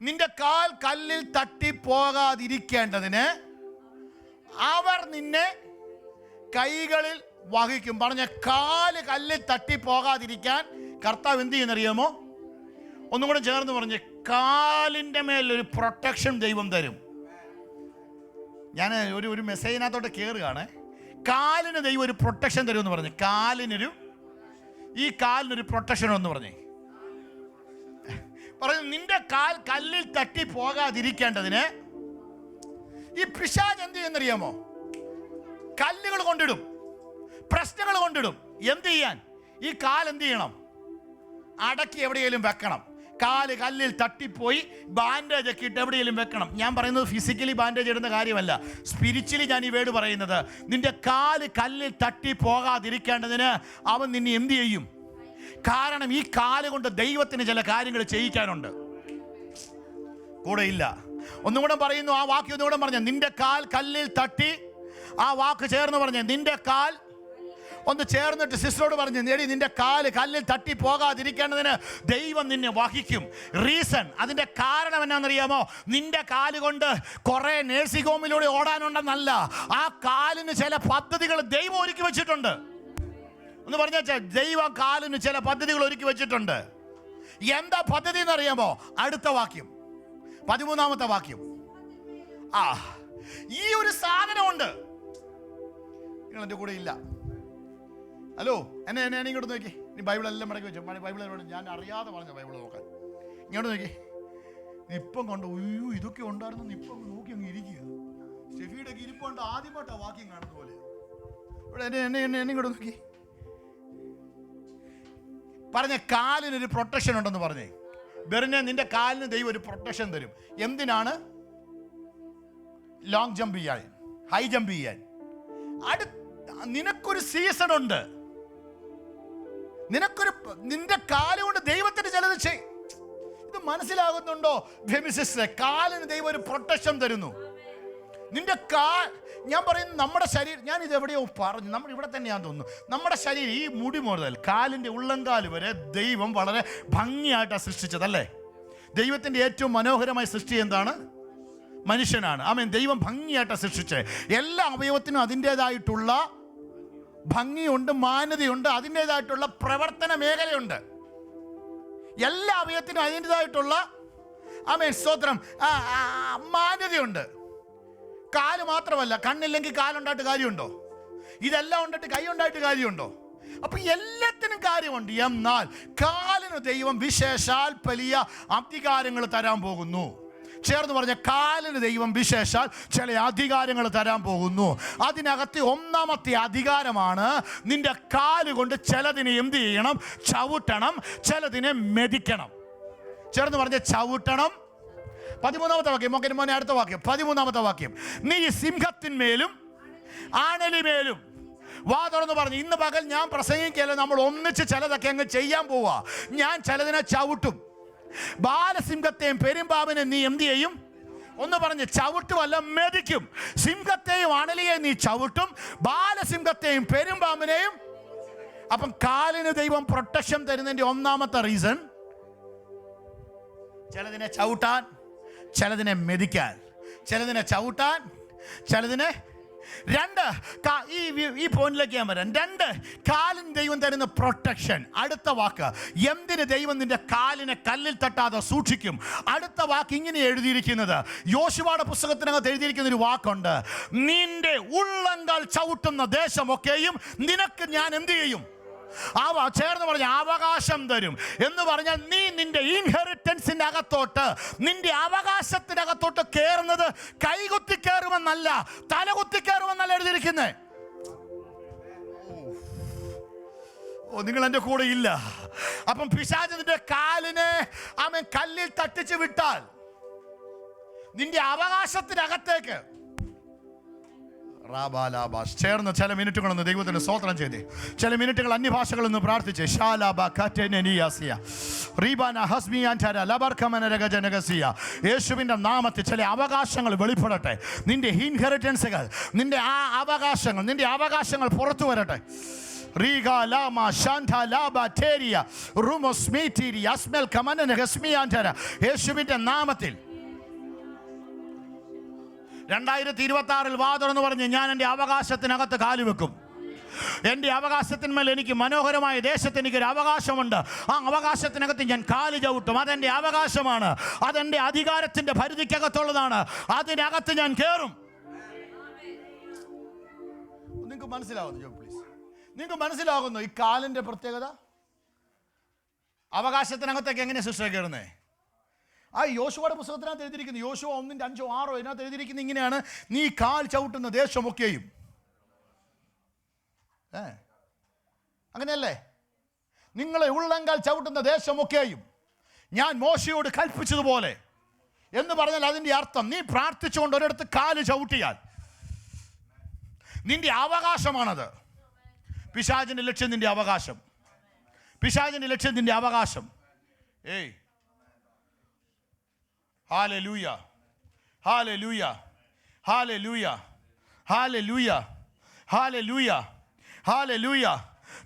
നിന്റെ കാൽ കല്ലിൽ തട്ടിപ്പോകാതിരിക്കേണ്ടതിന് അവർ നിന്നെ കൈകളിൽ വഹിക്കും. പറഞ്ഞ കാല് കല്ലിൽ തട്ടിപ്പോകാതിരിക്കാൻ കർത്താവ് എന്ത് ചെയ്യുന്നറിയാമോ? ഒന്നും കൂടെ ചേർന്ന് പറഞ്ഞ്, കാലിൻ്റെ മേലൊരു പ്രൊട്ടക്ഷൻ ദൈവം തരും. ഞാൻ ഒരു മെസ്സേജിനകത്തോട്ട് കയറുകയാണ്. കാലിന് ദൈവം ഒരു പ്രൊട്ടക്ഷൻ തരുമെന്ന് പറഞ്ഞ്, ഈ കാലിനൊരു പ്രൊട്ടക്ഷൻ എന്ന് പറഞ്ഞേ. പറയുന്നു നിന്റെ കാൽ കല്ലിൽ തട്ടി പോകാതിരിക്കേണ്ടതിന്. ഈ പിശാച് എന്ത് ചെയ്യുന്നറിയാമോ? കല്ലുകൾ കൊണ്ടിടും, പ്രശ്നങ്ങൾ കൊണ്ടിടും. എന്ത് ചെയ്യാൻ? ഈ കാൽ എന്ത് ചെയ്യണം? അടക്കി എവിടെയെങ്കിലും വെക്കണം. കാല് കല്ലിൽ തട്ടിപ്പോയി ബാൻഡേജ് ഒക്കെ ഇട്ട് എവിടെയെങ്കിലും വെക്കണം. ഞാൻ പറയുന്നത് ഫിസിക്കലി ബാൻഡേജ് ഇടുന്ന കാര്യമല്ല, സ്പിരിച്വലി ഞാൻ ഈ വേർഡ് പറയുന്നത്. നിന്റെ കാല് കല്ലിൽ തട്ടി പോകാതിരിക്കേണ്ടതിന് അവൻ നിന്നെ എന്ത് ചെയ്യും? കാരണം ഈ കാല് കൊണ്ട് ദൈവത്തിന് ചില കാര്യങ്ങൾ ചെയ്യിക്കാനുണ്ട്. കൂടെ ഇല്ല. ഒന്നും കൂടെ പറയുന്നു, ആ വാക്യം ഒന്നുകൂടെ പറഞ്ഞ, നിന്റെ കാൽ കല്ലിൽ തട്ടി. ആ വാക്ക് ചേർന്ന് പറഞ്ഞ, നിന്റെ കാൽ. ഒന്ന് ചേർന്നിട്ട് സിസ്റ്ററോട് പറഞ്ഞു, നേടി നിന്റെ കാല് കല്ലിൽ തട്ടി പോകാതിരിക്കേണ്ടതിന് ദൈവം നിന്നെ വഹിക്കും. റീസൺ, അതിന്റെ കാരണം എന്നാണെന്നറിയാമോ? നിന്റെ കാല് കൊണ്ട് കുറെ നേഴ്സിംഗ് ഹോമിലൂടെ ഓടാനുണ്ടെന്നല്ല, ആ കാലിന് ചില പദ്ധതികൾ ദൈവം ഒരുക്കി വെച്ചിട്ടുണ്ട്. ഒന്ന് പറഞ്ഞ, ദൈവം കാലിന് ചില പദ്ധതികൾ ഒരുക്കി വെച്ചിട്ടുണ്ട്. എന്താ പദ്ധതി എന്നറിയാമോ? അടുത്ത വാക്യം, 13-ാമത്തെ വാക്യം. ഈ ഒരു സാധനമുണ്ട്. നിങ്ങൾ എൻ്റെ കൂടെ ഇല്ല. ഹലോ, എന്നെ ഇങ്ങോട്ട് നോക്കി. നീ ബൈബിളെല്ലാം മടക്കി വെച്ചു. ബൈബിളോട് ഞാൻ അറിയാതെ പറഞ്ഞ ബൈബിൾ നോക്കാൻ. ഇങ്ങോട്ട് നോക്കി. ഇപ്പം കണ്ടു, അയ്യോ ഇതൊക്കെ ഉണ്ടായിരുന്നു. ഇപ്പം നോക്കി അങ്ങ് ഇരിക്കുക. ഷെഫിയുടെ ഒക്കെ ഇരിപ്പുണ്ട്. ആദ്യമായിട്ടാണ് വാക്യം കാണുന്ന പോലെ. ഇവിടെ എന്നെ ഇങ്ങോട്ട് നോക്കി. പറഞ്ഞ കാലിനൊരു പ്രൊട്ടക്ഷൻ ഉണ്ടെന്ന് പറഞ്ഞേ. ബെറിനെ, നിന്റെ കാലിന് ദൈവം ഒരു പ്രൊട്ടക്ഷൻ തരും. എന്തിനാണ്? ലോങ് ജമ്പ് ചെയ്യാൻ, ഹൈ ജമ്പ് ചെയ്യാൻ. നിനക്കൊരു സീസൺ ഉണ്ട്. നിന്റെ കാലുകൊണ്ട് ദൈവത്തിന് ചിലത് ഇത് മനസ്സിലാകുന്നുണ്ടോ? കാലിന് ദൈവം ഒരു പ്രൊട്ടക്ഷൻ തരുന്നു. നിന്റെ ഞാൻ പറയുന്നു, നമ്മുടെ ശരീരം, ഞാൻ ഇത് എവിടെയോ പറഞ്ഞു, നമ്മൾ ഇവിടെ തന്നെയാണെന്ന് തോന്നുന്നു. നമ്മുടെ ശരീരം, ഈ മുടി മുതൽ കാലിൻ്റെ ഉള്ളങ്കാല് വരെ ദൈവം വളരെ ഭംഗിയായിട്ടാണ് സൃഷ്ടിച്ചതല്ലേ? ദൈവത്തിൻ്റെ ഏറ്റവും മനോഹരമായ സൃഷ്ടി എന്താണ്? മനുഷ്യനാണ്. ആമേൻ. ദൈവം ഭംഗിയായിട്ടാണ് സൃഷ്ടിച്ചത്. എല്ലാ അവയവത്തിനും അതിൻ്റേതായിട്ടുള്ള ഭംഗിയുണ്ട്, മാന്യതയുണ്ട്, അതിൻ്റേതായിട്ടുള്ള പ്രവർത്തന മേഖലയുണ്ട്. എല്ലാ അവയവത്തിനും അതിൻ്റേതായിട്ടുള്ള ആമേൻ സ്തോത്രം മാന്യതയുണ്ട്. കാല് മാത്രമല്ല, കണ്ണില്ലെങ്കിൽ കാലുണ്ടായിട്ട് കാര്യമുണ്ടോ? ഇതെല്ലാം ഉണ്ടായിട്ട് കൈ ഉണ്ടായിട്ട് കാര്യമുണ്ടോ? അപ്പൊ എല്ലാത്തിനും കാര്യമുണ്ട്. എന്നാൽ കാലിന് ദൈവം വിശേഷാൽ വലിയ അധികാരങ്ങൾ തരാൻ പോകുന്നു. ചേർന്ന് പറഞ്ഞ, കാലിന് ദൈവം വിശേഷാൽ ചില അധികാരങ്ങൾ തരാൻ പോകുന്നു. അതിനകത്ത് ഒന്നാമത്തെ അധികാരമാണ്, നിന്റെ കാലുകൊണ്ട് ചിലതിനെ എന്ത് ചെയ്യണം? ചവിട്ടണം. ചിലതിനെ മെതിക്കണം. ചേർന്ന് പറഞ്ഞ, ചവിട്ടണം. 13-ാമത്തെ വാക്യം. മോനെ അടുത്ത വാക്യം, 13-ാമത്തെ വാക്യം. നീ സിംഹത്തിന്മേലും ആണലിമേലും വാ തുറന്ന് പറഞ്ഞു. ഇന്ന് പകൽ ഞാൻ പ്രസംഗിക്കല്ല, നമ്മൾ ഒന്നിച്ച് ചിലതൊക്കെ അങ്ങ് ചെയ്യാൻ പോവാ. ഞാൻ ചിലതിനെ ചവിട്ടും. ബാലസിംഹത്തെയും പെരുമ്പാമ്പിനെയും നീ എന്ത് ചെയ്യും? ഒന്ന് പറഞ്ഞ്, ചവിട്ടുമല്ല, മെതിക്കും. സിംഹത്തെയും അണലിയെയും നീ ചവിട്ടും, ബാലസിംഹത്തെയും പെരുമ്പാമ്പിനെയും. അപ്പം കാലിന് ദൈവം പ്രൊട്ടക്ഷൻ തരുന്നതിന്റെ ഒന്നാമത്തെ റീസൺ, ചിലതിനെ ചവിട്ടാൻ, ചിലതിനെ മെതിക്കാൻ. ചിലതിനെ ചവിട്ടാൻ, ചിലതിനെ. ഈ പോയിന്റിലേക്ക് ഞാൻ വരാം. 2, കാലിന് ദൈവം തരുന്ന പ്രൊട്ടക്ഷൻ. അടുത്ത വാക്ക്, എന്തിന് ദൈവം നിന്റെ കാലിനെ കല്ലിൽ തട്ടാതെ സൂക്ഷിക്കും? അടുത്ത വാക്ക് ഇങ്ങനെ എഴുതിയിരിക്കുന്നത്, യോശുവയുടെ പുസ്തകത്തിനകത്ത് എഴുതിയിരിക്കുന്ന ഒരു വാക്കുണ്ട്, നിന്റെ ഉള്ളങ്കാൽ ചവിട്ടുന്ന ദേശമൊക്കെയും നിനക്ക് ഞാൻ എന്ത് ചെയ്യും? ചേർന്ന് പറഞ്ഞ, അവകാശം തരും. എന്ന് പറഞ്ഞാൽ നീ നിന്റെ ഇൻഹെറിറ്റൻസിന്റെ അകത്തോട്ട്, നിന്റെ അവകാശത്തിനകത്തോട്ട് കയറുന്നത് കൈകുത്തി കയറുമെന്നല്ല, തലകുത്തി കയറുമെന്നല്ല എഴുതിയിരിക്കുന്നത്. നിങ്ങൾ എൻ്റെ കൂടെ ഇല്ല. അപ്പം പിശാച് നിന്റെ കാലിനെ അവൻ കല്ലിൽ തട്ടിച്ച് വിട്ടാൽ നിന്റെ അവകാശത്തിനകത്തേക്ക് ചേർന്ന് ചില മിനിറ്റുകളൊന്ന് ദൈവത്തിന് സ്തോത്രം ചെയ്തേ. ചില മിനിറ്റുകൾ അന്യഭാഷകളൊന്ന് പ്രാർത്ഥിച്ച്. യേശുവിൻ്റെ നാമത്തിൽ ചില അവകാശങ്ങൾ വെളിപ്പെടട്ടെ. നിന്റെ ഇൻഹെറിറ്റൻസുകൾ, നിന്റെ അവകാശങ്ങൾ പുറത്തു വരട്ടെ. യേശുവിൻ്റെ നാമത്തിൽ 2026 വാ തുറന്ന് പറഞ്ഞ്, ഞാൻ എൻ്റെ അവകാശത്തിനകത്ത് കാലുവെക്കും. എൻ്റെ അവകാശത്തിന്മേൽ എനിക്ക് മനോഹരമായ ദേശത്ത് എനിക്കൊരു അവകാശമുണ്ട്. ആ അവകാശത്തിനകത്ത് ഞാൻ കാല് ചവിട്ടും. അതെൻ്റെ അവകാശമാണ്. അതെൻ്റെ അധികാരത്തിൻ്റെ പരിധിക്കകത്തുള്ളതാണ്. അതിനകത്ത് ഞാൻ കയറും. നിങ്ങൾക്ക് മനസ്സിലാവുന്നു? പ്ലീസ്, നിങ്ങൾക്ക് മനസ്സിലാകുന്നു ഈ കാലിൻ്റെ പ്രത്യേകത? അവകാശത്തിനകത്തേക്ക് എങ്ങനെ ശിക്ഷ കയറുന്നേ? ആ യോശുവയുടെ പുസ്തകത്തിനകത്ത് എഴുതിയിരിക്കുന്നു, യോശുവ 1:5-6 ഇതിനകത്ത് എഴുതിയിരിക്കുന്നത് ഇങ്ങനെയാണ്: നീ കാൽ ചവിട്ടുന്ന ദേശമൊക്കെയും. അങ്ങനെയല്ലേ? നിങ്ങളെ ഉള്ളങ്കാൽ ചവിട്ടുന്ന ദേശമൊക്കെയും ഞാൻ മോശയോട് കൽപ്പിച്ചതുപോലെ എന്ന് പറഞ്ഞാൽ അതിൻ്റെ അർത്ഥം, നീ പ്രാർത്ഥിച്ചുകൊണ്ട് ഒരിടത്ത് കാല് ചവിട്ടിയാൽ നിന്റെ അവകാശമാണത്. പിശാചിൻ്റെ ലക്ഷ്യം നിന്റെ അവകാശം. പിശാചിൻ്റെ ലക്ഷ്യം നിന്റെ അവകാശം. ഏയ്, hallelujah, hallelujah, hallelujah, hallelujah, hallelujah, hallelujah.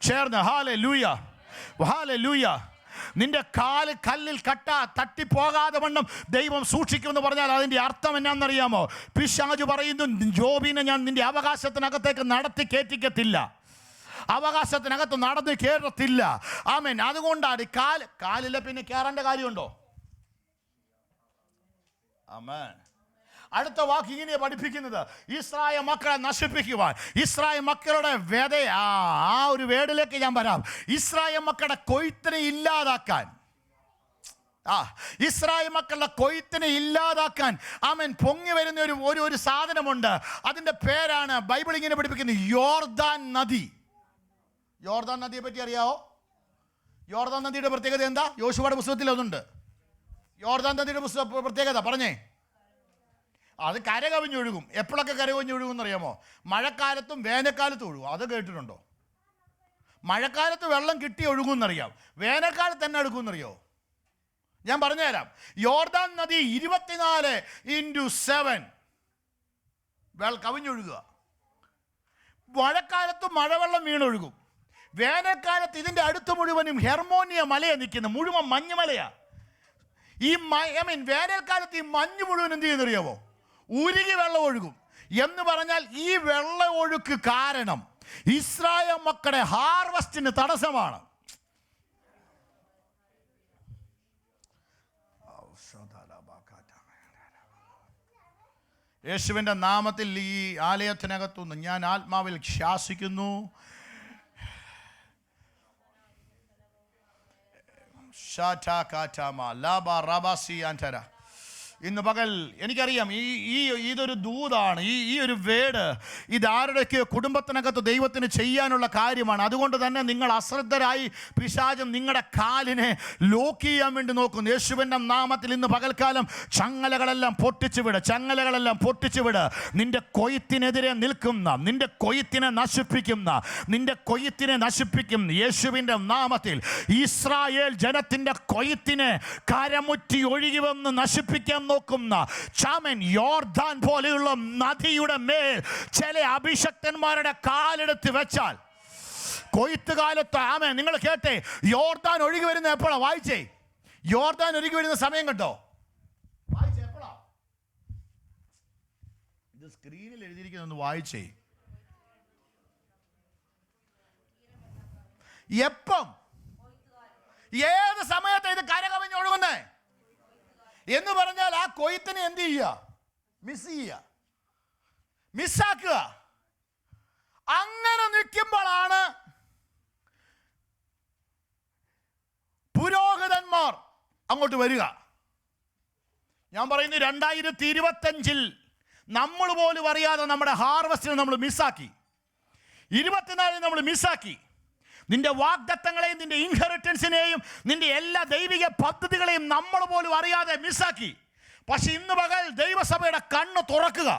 ചേർന്ന് ഹല്ലേലൂയ, ഹല്ലേലൂയ. നിന്റെ കാല് കല്ലിൽ തട്ടിപ്പോകാതെ വണ്ണം ദൈവം സൂക്ഷിക്കുമെന്ന് പറഞ്ഞാൽ അതിൻ്റെ അർത്ഥം എന്നാണെന്നറിയാമോ? പിശാച് പറയുന്നു, ജോബിനെ ഞാൻ നിന്റെ അവകാശത്തിനകത്തേക്ക് നടത്തി കയറ്റിക്കത്തില്ല, അവകാശത്തിനകത്ത് നടന്ന് കയറത്തില്ല. ആമേൻ. അതുകൊണ്ടാണ് കാലില്ല പിന്നെ കയറേണ്ട കാര്യമുണ്ടോ? ആമേൻ. അടുത്ത വാക്ക് ഇങ്ങനെ പഠിപ്പിക്കുന്നത്, ഇസ്രായേൽ മക്കളെ നശിപ്പിക്കുവാൻ, ഇസ്രായേൽ മക്കളുടെ ആ ഒരു വേടിലേക്ക് ഞാൻ വരാം. ഇസ്രായേൽ മക്കളുടെ കൊയ്ത്തിനെ ഇല്ലാതാക്കാൻ, ഇസ്രായേൽ മക്കളുടെ കൊയ്ത്തിനെ ഇല്ലാതാക്കാൻ ആമേൻ പൊങ്ങി വരുന്ന ഒരു സാധനമുണ്ട്. അതിൻ്റെ പേരാണ് ബൈബിൾ ഇങ്ങനെ പഠിപ്പിക്കുന്നത് യോർദാൻ നദി. യോർദാൻ നദിയെ പറ്റി അറിയാവോ? യോർദാൻ നദിയുടെ പ്രത്യേകത എന്താ? യോശുവയുടെ പുസ്തകത്തിൽ അതുണ്ട്. യോർദാൻ നദിയുടെ പ്രത്യേകത പറഞ്ഞേ. അത് കരകവിഞ്ഞൊഴുകും. എപ്പോഴൊക്കെ കരകവിഞ്ഞൊഴുകും എന്നറിയാമോ? മഴക്കാലത്തും വേനൽക്കാലത്തും ഒഴുകും. അത് കേട്ടിട്ടുണ്ടോ? മഴക്കാലത്ത് വെള്ളം കിട്ടി ഒഴുകുമെന്നറിയാം, വേനൽക്കാലത്ത് തന്നെ ഒഴുകുമെന്നറിയോ? ഞാൻ പറഞ്ഞുതരാം. യോർദാൻ നദി 24x7 കവിഞ്ഞൊഴുകുക. മഴക്കാലത്ത് മഴവെള്ളം വീണൊഴുകും. വേനൽക്കാലത്ത് ഇതിൻ്റെ അടുത്ത് മുഴുവനും ഹെർമോനിയ മലയാണ് നിൽക്കുന്നത്, മുഴുവൻ മഞ്ഞുമലയാ. വേനൽക്കാലത്ത് ഈ മഞ്ഞ് മുഴുവൻ എന്ത് ചെയ്യുന്നറിയാമോ? ഉരുകി വെള്ളം ഒഴുകും. എന്ന് പറഞ്ഞാൽ ഈ വെള്ള ഒഴുക്ക് കാരണം ഇസ്രായേൽ മക്കളുടെ ഹാർവസ്റ്റിന് തടസ്സമാണ്. യേശുവിൻ്റെ നാമത്തിൽ ഈ ആലയത്തിനകത്തുനിന്ന് ഞാൻ ആത്മാവിൽ ശാസിക്കുന്നു, ഇന്ന് പകൽ എനിക്കറിയാം ഇതൊരു ദൂതാണ്. ഈ ഒരു വേട് ഇതാരുടെയൊക്കെ കുടുംബത്തിനകത്ത് ദൈവത്തിന് ചെയ്യാനുള്ള കാര്യമാണ്. അതുകൊണ്ട് തന്നെ നിങ്ങൾ അശ്രദ്ധരായി പിശാചം നിങ്ങളുടെ കാലിനെ ലോക്ക് ചെയ്യാൻ വേണ്ടി നോക്കുന്നു. യേശുവിൻ്റെ നാമത്തിൽ ഇന്ന് പകൽക്കാലം ചങ്ങലകളെല്ലാം പൊട്ടിച്ചുവിട്, ചങ്ങലകളെല്ലാം പൊട്ടിച്ചുവിട്. നിന്റെ കൊയ്ത്തിനെതിരെ നിൽക്കുന്ന, നിന്റെ കൊയ്ത്തിനെ നശിപ്പിക്കും യേശുവിൻ്റെ നാമത്തിൽ. ഇസ്രായേൽ ജനത്തിൻ്റെ കൊയ്ത്തിനെ കരമുറ്റി ഒഴുകി വന്ന് നശിപ്പിക്കാൻ നോക്കുന്ന ചാമൻ യോർദാൻ പോലെയുള്ള നദിയുടെ മേൽ ചില അഭിഷക്തന്മാരുടെ കാലെടുത്ത് വെച്ചാൽ കൊയ്ത്ത് കാലത്ത്, ആമേൻ, നിങ്ങൾ കേട്ടെ, യോർദാൻ ഒഴുകി വരുന്ന എപ്പോഴാണ്? വായിച്ചേ. യോർദാൻ ഒഴുകി വരുന്ന സമയം കണ്ടോ? വായിച്ചേ, എപ്പോഴാ? ഇത് സ്ക്രീനിൽ എഴുതിയിരിക്കുന്നൊന്ന് വായിച്ചേ. എപ്പം, ഏത് സമയത്ത് ഇത് കരകവിഞ്ഞൊഴുകുന്നേ എന്ന് പറഞ്ഞാൽ ആ കൊയ്ത്തിനെ എന്ത് ചെയ്യുക? മിസ്സാക്കുക. അങ്ങനെ നിൽക്കുമ്പോഴാണ് പുരോഹിതന്മാർ അങ്ങോട്ട് വരിക. ഞാൻ പറയുന്നു 2025 നമ്മൾ പോലും അറിയാതെ നമ്മുടെ ഹാർവസ്റ്റിനെ നമ്മൾ മിസ്സാക്കി. 24 നമ്മൾ മിസ്സാക്കി. നിന്റെ വാഗ്ദത്തങ്ങളെയും നിന്റെ ഇൻഹെറിറ്റൻസിനെയും നിന്റെ എല്ലാ ദൈവിക പദ്ധതികളെയും നമ്മൾ പോലും അറിയാതെ മിസ്സാക്കി. പക്ഷെ ഇന്ന് പകൽ ദൈവസഭയുടെ കണ്ണ് തുറക്കുക.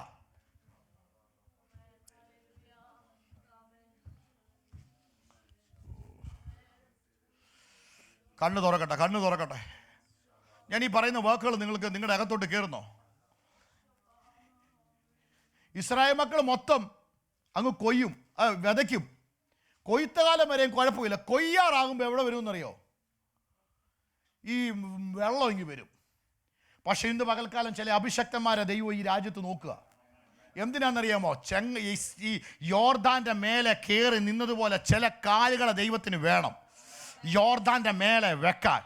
കണ്ണ് തുറക്കട്ടെ. ഞാൻ ഈ പറയുന്ന വാക്കുകൾ നിങ്ങൾക്ക് നിങ്ങളുടെ അകത്തോട്ട് കയറുന്നോ? ഇസ്രായേൽ മക്കൾ മൊത്തം അങ്ങ് കൊയ്യും, വിതയ്ക്കും. കൊയ്ത്തുകാലം വരെയും കുഴപ്പമില്ല. കൊയ്യാറാകുമ്പോൾ എവിടെ വരുമെന്നറിയോ? ഈ വെള്ളം ഇങ്ങ് വരും. പക്ഷെ ഇന്ന് പകൽക്കാലം ചില അഭിഷക്തന്മാരെ ദൈവം ഈ രാജ്യത്ത് നോക്കുക. എന്തിനാണെന്നറിയാമോ? ഈ യോർദാൻ്റെ മേലെ കയറി നിന്നതുപോലെ ചില കാലുകളെ ദൈവത്തിന് വേണം യോർദാൻ്റെ മേലെ വെക്കാൻ.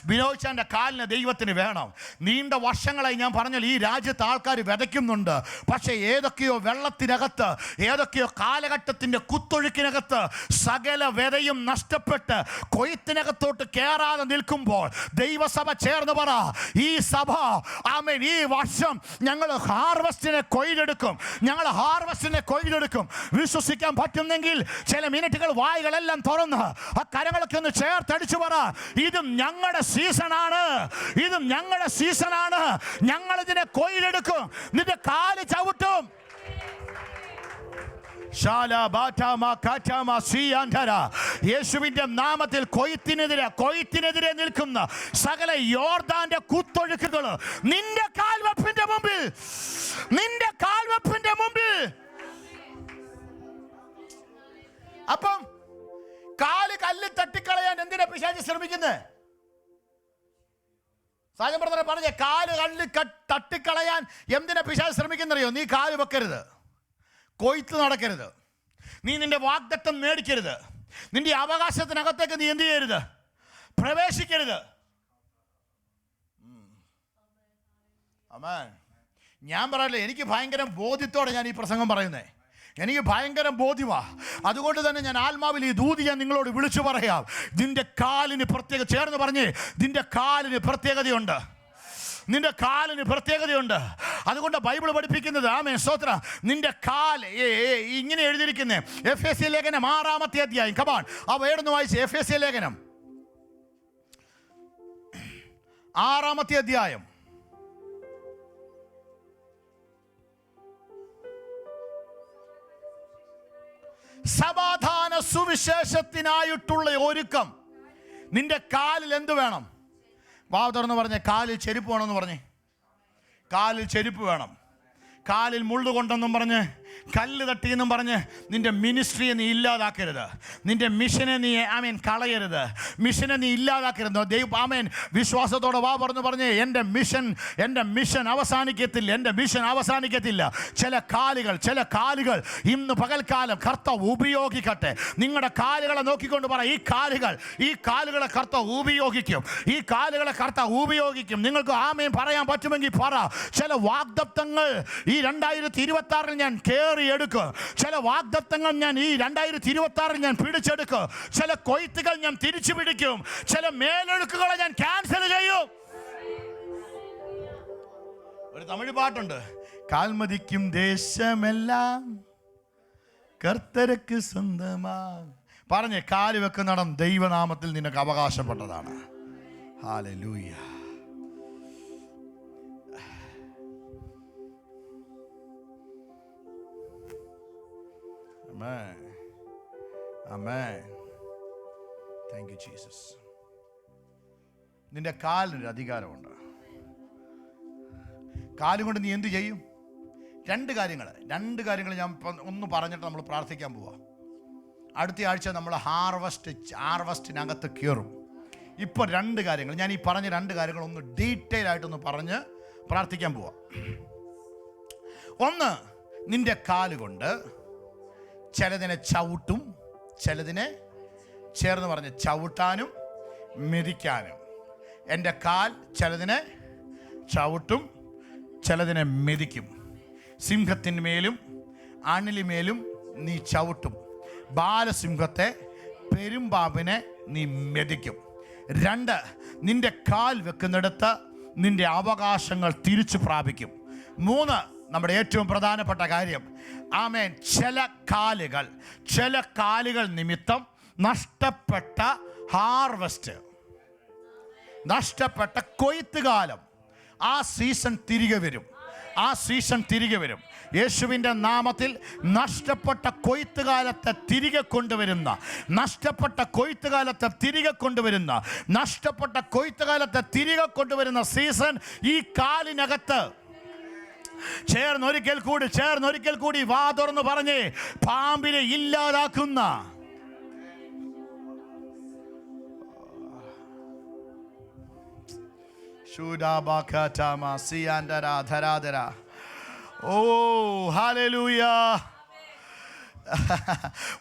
ബിനോയ്ച്ചാൻ്റെ കാലിന് ദൈവത്തിന് വേണം. നീണ്ട വർഷങ്ങളായി ഞാൻ പറഞ്ഞാൽ ഈ രാജ്യത്ത് ആൾക്കാർ വിതയ്ക്കുന്നുണ്ട്. പക്ഷേ ഏതൊക്കെയോ വെള്ളത്തിനകത്ത്, ഏതൊക്കെയോ കാലഘട്ടത്തിൻ്റെ കുത്തൊഴുക്കിനകത്ത് സകല വിതയും നഷ്ടപ്പെട്ട് കൊയ്ത്തിനകത്തോട്ട് കയറാതെ നിൽക്കുമ്പോൾ ദൈവസഭ ചേർന്ന് പറ, ഈ സഭ ആമേൻ ഈ വർഷം ഞങ്ങൾ ഹാർവസ്റ്റിനെ കൊയ്തെടുക്കും. ഞങ്ങൾ ഹാർവസ്റ്റിനെ കൊയ്തെടുക്കും. വിശ്വസിക്കാൻ പറ്റുന്നെങ്കിൽ ചില മിനിറ്റുകൾ വായുകളെല്ലാം തുറന്ന് ആ കരങ്ങളൊക്കെ ഒന്ന് ചേർത്തടിച്ചു പറ, ഇതും ഞങ്ങളുടെ സീസണാണ്, ഇതും ഞങ്ങളുടെ സീസണാണ്. ഞങ്ങൾ ഇതിനെ കൊയ്തെടുക്കും. നിന്റെ കാല് ചവിട്ടും. യേശുവിന്റെ നാമത്തിൽ കൊയ്ത്തിനെതിരെ നിൽക്കുന്ന സകല യോർദാന്റെ കുത്തൊഴുക്കുകൾ നിന്റെ കാൽവെപ്പിന്റെ മുമ്പിൽ. അപ്പം കാല് കല്ല് തട്ടിക്കളയാൻ എന്തിനാ പിശാച് ശ്രമിക്കുന്നത്? സാജൻ ബ്രദറെ പറഞ്ഞേ, കാല് കല്ല് തട്ടിക്കളയാൻ എന്തിനാ പിശാച് ശ്രമിക്കുന്നറിയോ? നീ കാല് വെക്കരുത്, കൊയ്ത്ത് നടക്കരുത്, നീ നിന്റെ വാഗ്ദത്തം മേടിക്കരുത്, നിന്റെ അവകാശത്തിനകത്തേക്ക് നീ എന്ത് ചെയ്യരുത്? പ്രവേശിക്കരുത്. ആമേൻ. ഞാൻ പറയല്ലേ, എനിക്ക് ഭയങ്കര ബോധ്യത്തോടെ ഞാൻ ഈ പ്രസംഗം പറയുന്നേ. എനിക്ക് ഭയങ്കര ബോധ്യമാണ്. അതുകൊണ്ട് തന്നെ ഞാൻ ആത്മാവിൽ ഈ ദൂതി ഞാൻ നിങ്ങളോട് വിളിച്ചു പറയാം. നിന്റെ കാലിന് പ്രത്യേക ചേർന്ന് പറഞ്ഞേ, നിന്റെ കാലിന് പ്രത്യേകതയുണ്ട്, നിന്റെ കാലിന് പ്രത്യേകതയുണ്ട്. അതുകൊണ്ട് ബൈബിൾ പഠിപ്പിക്കുന്നത്, ആമേൻ സ്തോത്രം, നിന്റെ കാൽ ഇങ്ങനെ എഴുതിയിരിക്കുന്നേ. എഫെസ്യ ലേഖനം 6-ാമത്തെ അധ്യായം. കമാൺ, ആ വേടൊന്ന് വായിച്ച്. എഫെസ്യ ലേഖനം 6-ാമത്തെ അധ്യായം. സമാധാന സുവിശേഷത്തിനായിട്ടുള്ള ഒരുക്കം. നിന്റെ കാലിൽ എന്ത് വേണം? വാ തുറന്ന് പറഞ്ഞേ, കാലിൽ ചെരുപ്പ് വേണമെന്ന് പറഞ്ഞേ. കാലിൽ ചെരുപ്പ് വേണം. കാലിൽ മുള്ളുകൊണ്ടെന്നും പറഞ്ഞ്, കല്ല് തട്ടിയെന്നും പറഞ്ഞ് നിന്റെ മിനിസ്ട്രിയെ നീ ഇല്ലാതാക്കരുത്. നിന്റെ മിഷനെ നീ കളയരുത്. മിഷനെ നീ ഇല്ലാതാക്കരുത്. ദൈവം ആമേൻ വിശ്വാസത്തോടെ വാ പറഞ്ഞ്, എൻ്റെ മിഷൻ അവസാനിക്കത്തില്ല, എൻ്റെ മിഷൻ അവസാനിക്കത്തില്ല. ചില കാലുകൾ ഇന്ന് പകൽക്കാലം കർത്താവ് ഉപയോഗിക്കട്ടെ. നിങ്ങളുടെ കാലുകളെ നോക്കിക്കൊണ്ട് പറ, ഈ കാലുകളെ കർത്താവ് ഉപയോഗിക്കും. ഈ കാലുകളെ കർത്താവ് ഉപയോഗിക്കും. നിങ്ങൾക്ക് ആമേൻ പറയാൻ പറ്റുമെങ്കിൽ പറ. ചില വാഗ്ദത്തങ്ങൾ ഈ 2026 ഞാൻ എടുക്കുക. ചില വാഗ്ദത്തങ്ങൾ ഞാൻ ഈ 2026 ഞാൻ പിടിച്ചെടുക്കും. ചില കൊയ്ത്തുകൾ ഞാൻ തിരിച്ചു പിടിക്കും. ചില മേലൊഴുക്കുകളെ ഞാൻ ക്യാൻസൽ ചെയ്യും. ഒരു തമിഴ് പാട്ടുണ്ട്, കാൽമതിക്കും ദേശമെല്ലാം കർത്തർക്ക് സ്വന്തമാ. പറഞ്ഞേ, കാല് വെക്കുന്നിടം ദൈവനാമത്തിൽ നിനക്ക് അവകാശപ്പെട്ടതാണ്. Hallelujah. Amen. Amen. Thank you, Jesus. നിന്റെ കാലിനൊരു അധികാരമുണ്ട്. കാലുകൊണ്ട് നീ എന്ത് ചെയ്യും? രണ്ട് കാര്യങ്ങൾ ഞാൻ ഒന്ന് പറഞ്ഞിട്ട് നമ്മൾ പ്രാർത്ഥിക്കാൻ പോവാം. അടുത്ത ആഴ്ച നമ്മൾ ഹാർവസ്റ്റിനകത്ത് കയറും. ഇപ്പോൾ 2 കാര്യങ്ങൾ, ഞാൻ ഈ പറഞ്ഞ 2 കാര്യങ്ങൾ ഒന്ന് ഡീറ്റെയിൽ ആയിട്ടൊന്ന് പറഞ്ഞ് പ്രാർത്ഥിക്കാൻ പോവാം. ഒന്ന്, നിന്റെ കാലുകൊണ്ട് ചിലതിനെ ചവിട്ടും, ചിലതിനെ ചേർന്ന് പറഞ്ഞ് ചവിട്ടാനും മെതിക്കാനും. എൻ്റെ കാൽ ചിലതിനെ ചവിട്ടും, ചിലതിനെ മെതിക്കും. സിംഹത്തിന്മേലും അണിലിമേലും നീ ചവിട്ടും, ബാലസിംഹത്തെ പെരുമ്പാമ്പിനെ നീ മെതിക്കും. 2, നിന്റെ കാൽ വെക്കുന്നിടത്ത് നിന്റെ അവകാശങ്ങൾ തിരിച്ചു പ്രാപിക്കും. 3, നമ്മുടെ ഏറ്റവും പ്രധാനപ്പെട്ട കാര്യം, ആമേൻ, ചില കാലുകൾ നിമിത്തം നഷ്ടപ്പെട്ട ഹാർവസ്റ്റ്, നഷ്ടപ്പെട്ട കൊയ്ത്തുകാലം, ആ സീസൺ തിരികെ വരും. യേശുവിൻ്റെ നാമത്തിൽ നഷ്ടപ്പെട്ട കൊയ്ത്തുകാലത്തെ തിരികെ കൊണ്ടുവരുന്ന സീസൺ ഈ കാലിനകത്ത് ചേർന്നൊരിക്കൽ കൂടി വാ തുറന്ന് പറഞ്ഞേ, പാമ്പിനെ ഇല്ലാതാക്കുന്ന ഓ ഹല്ലേലൂയ.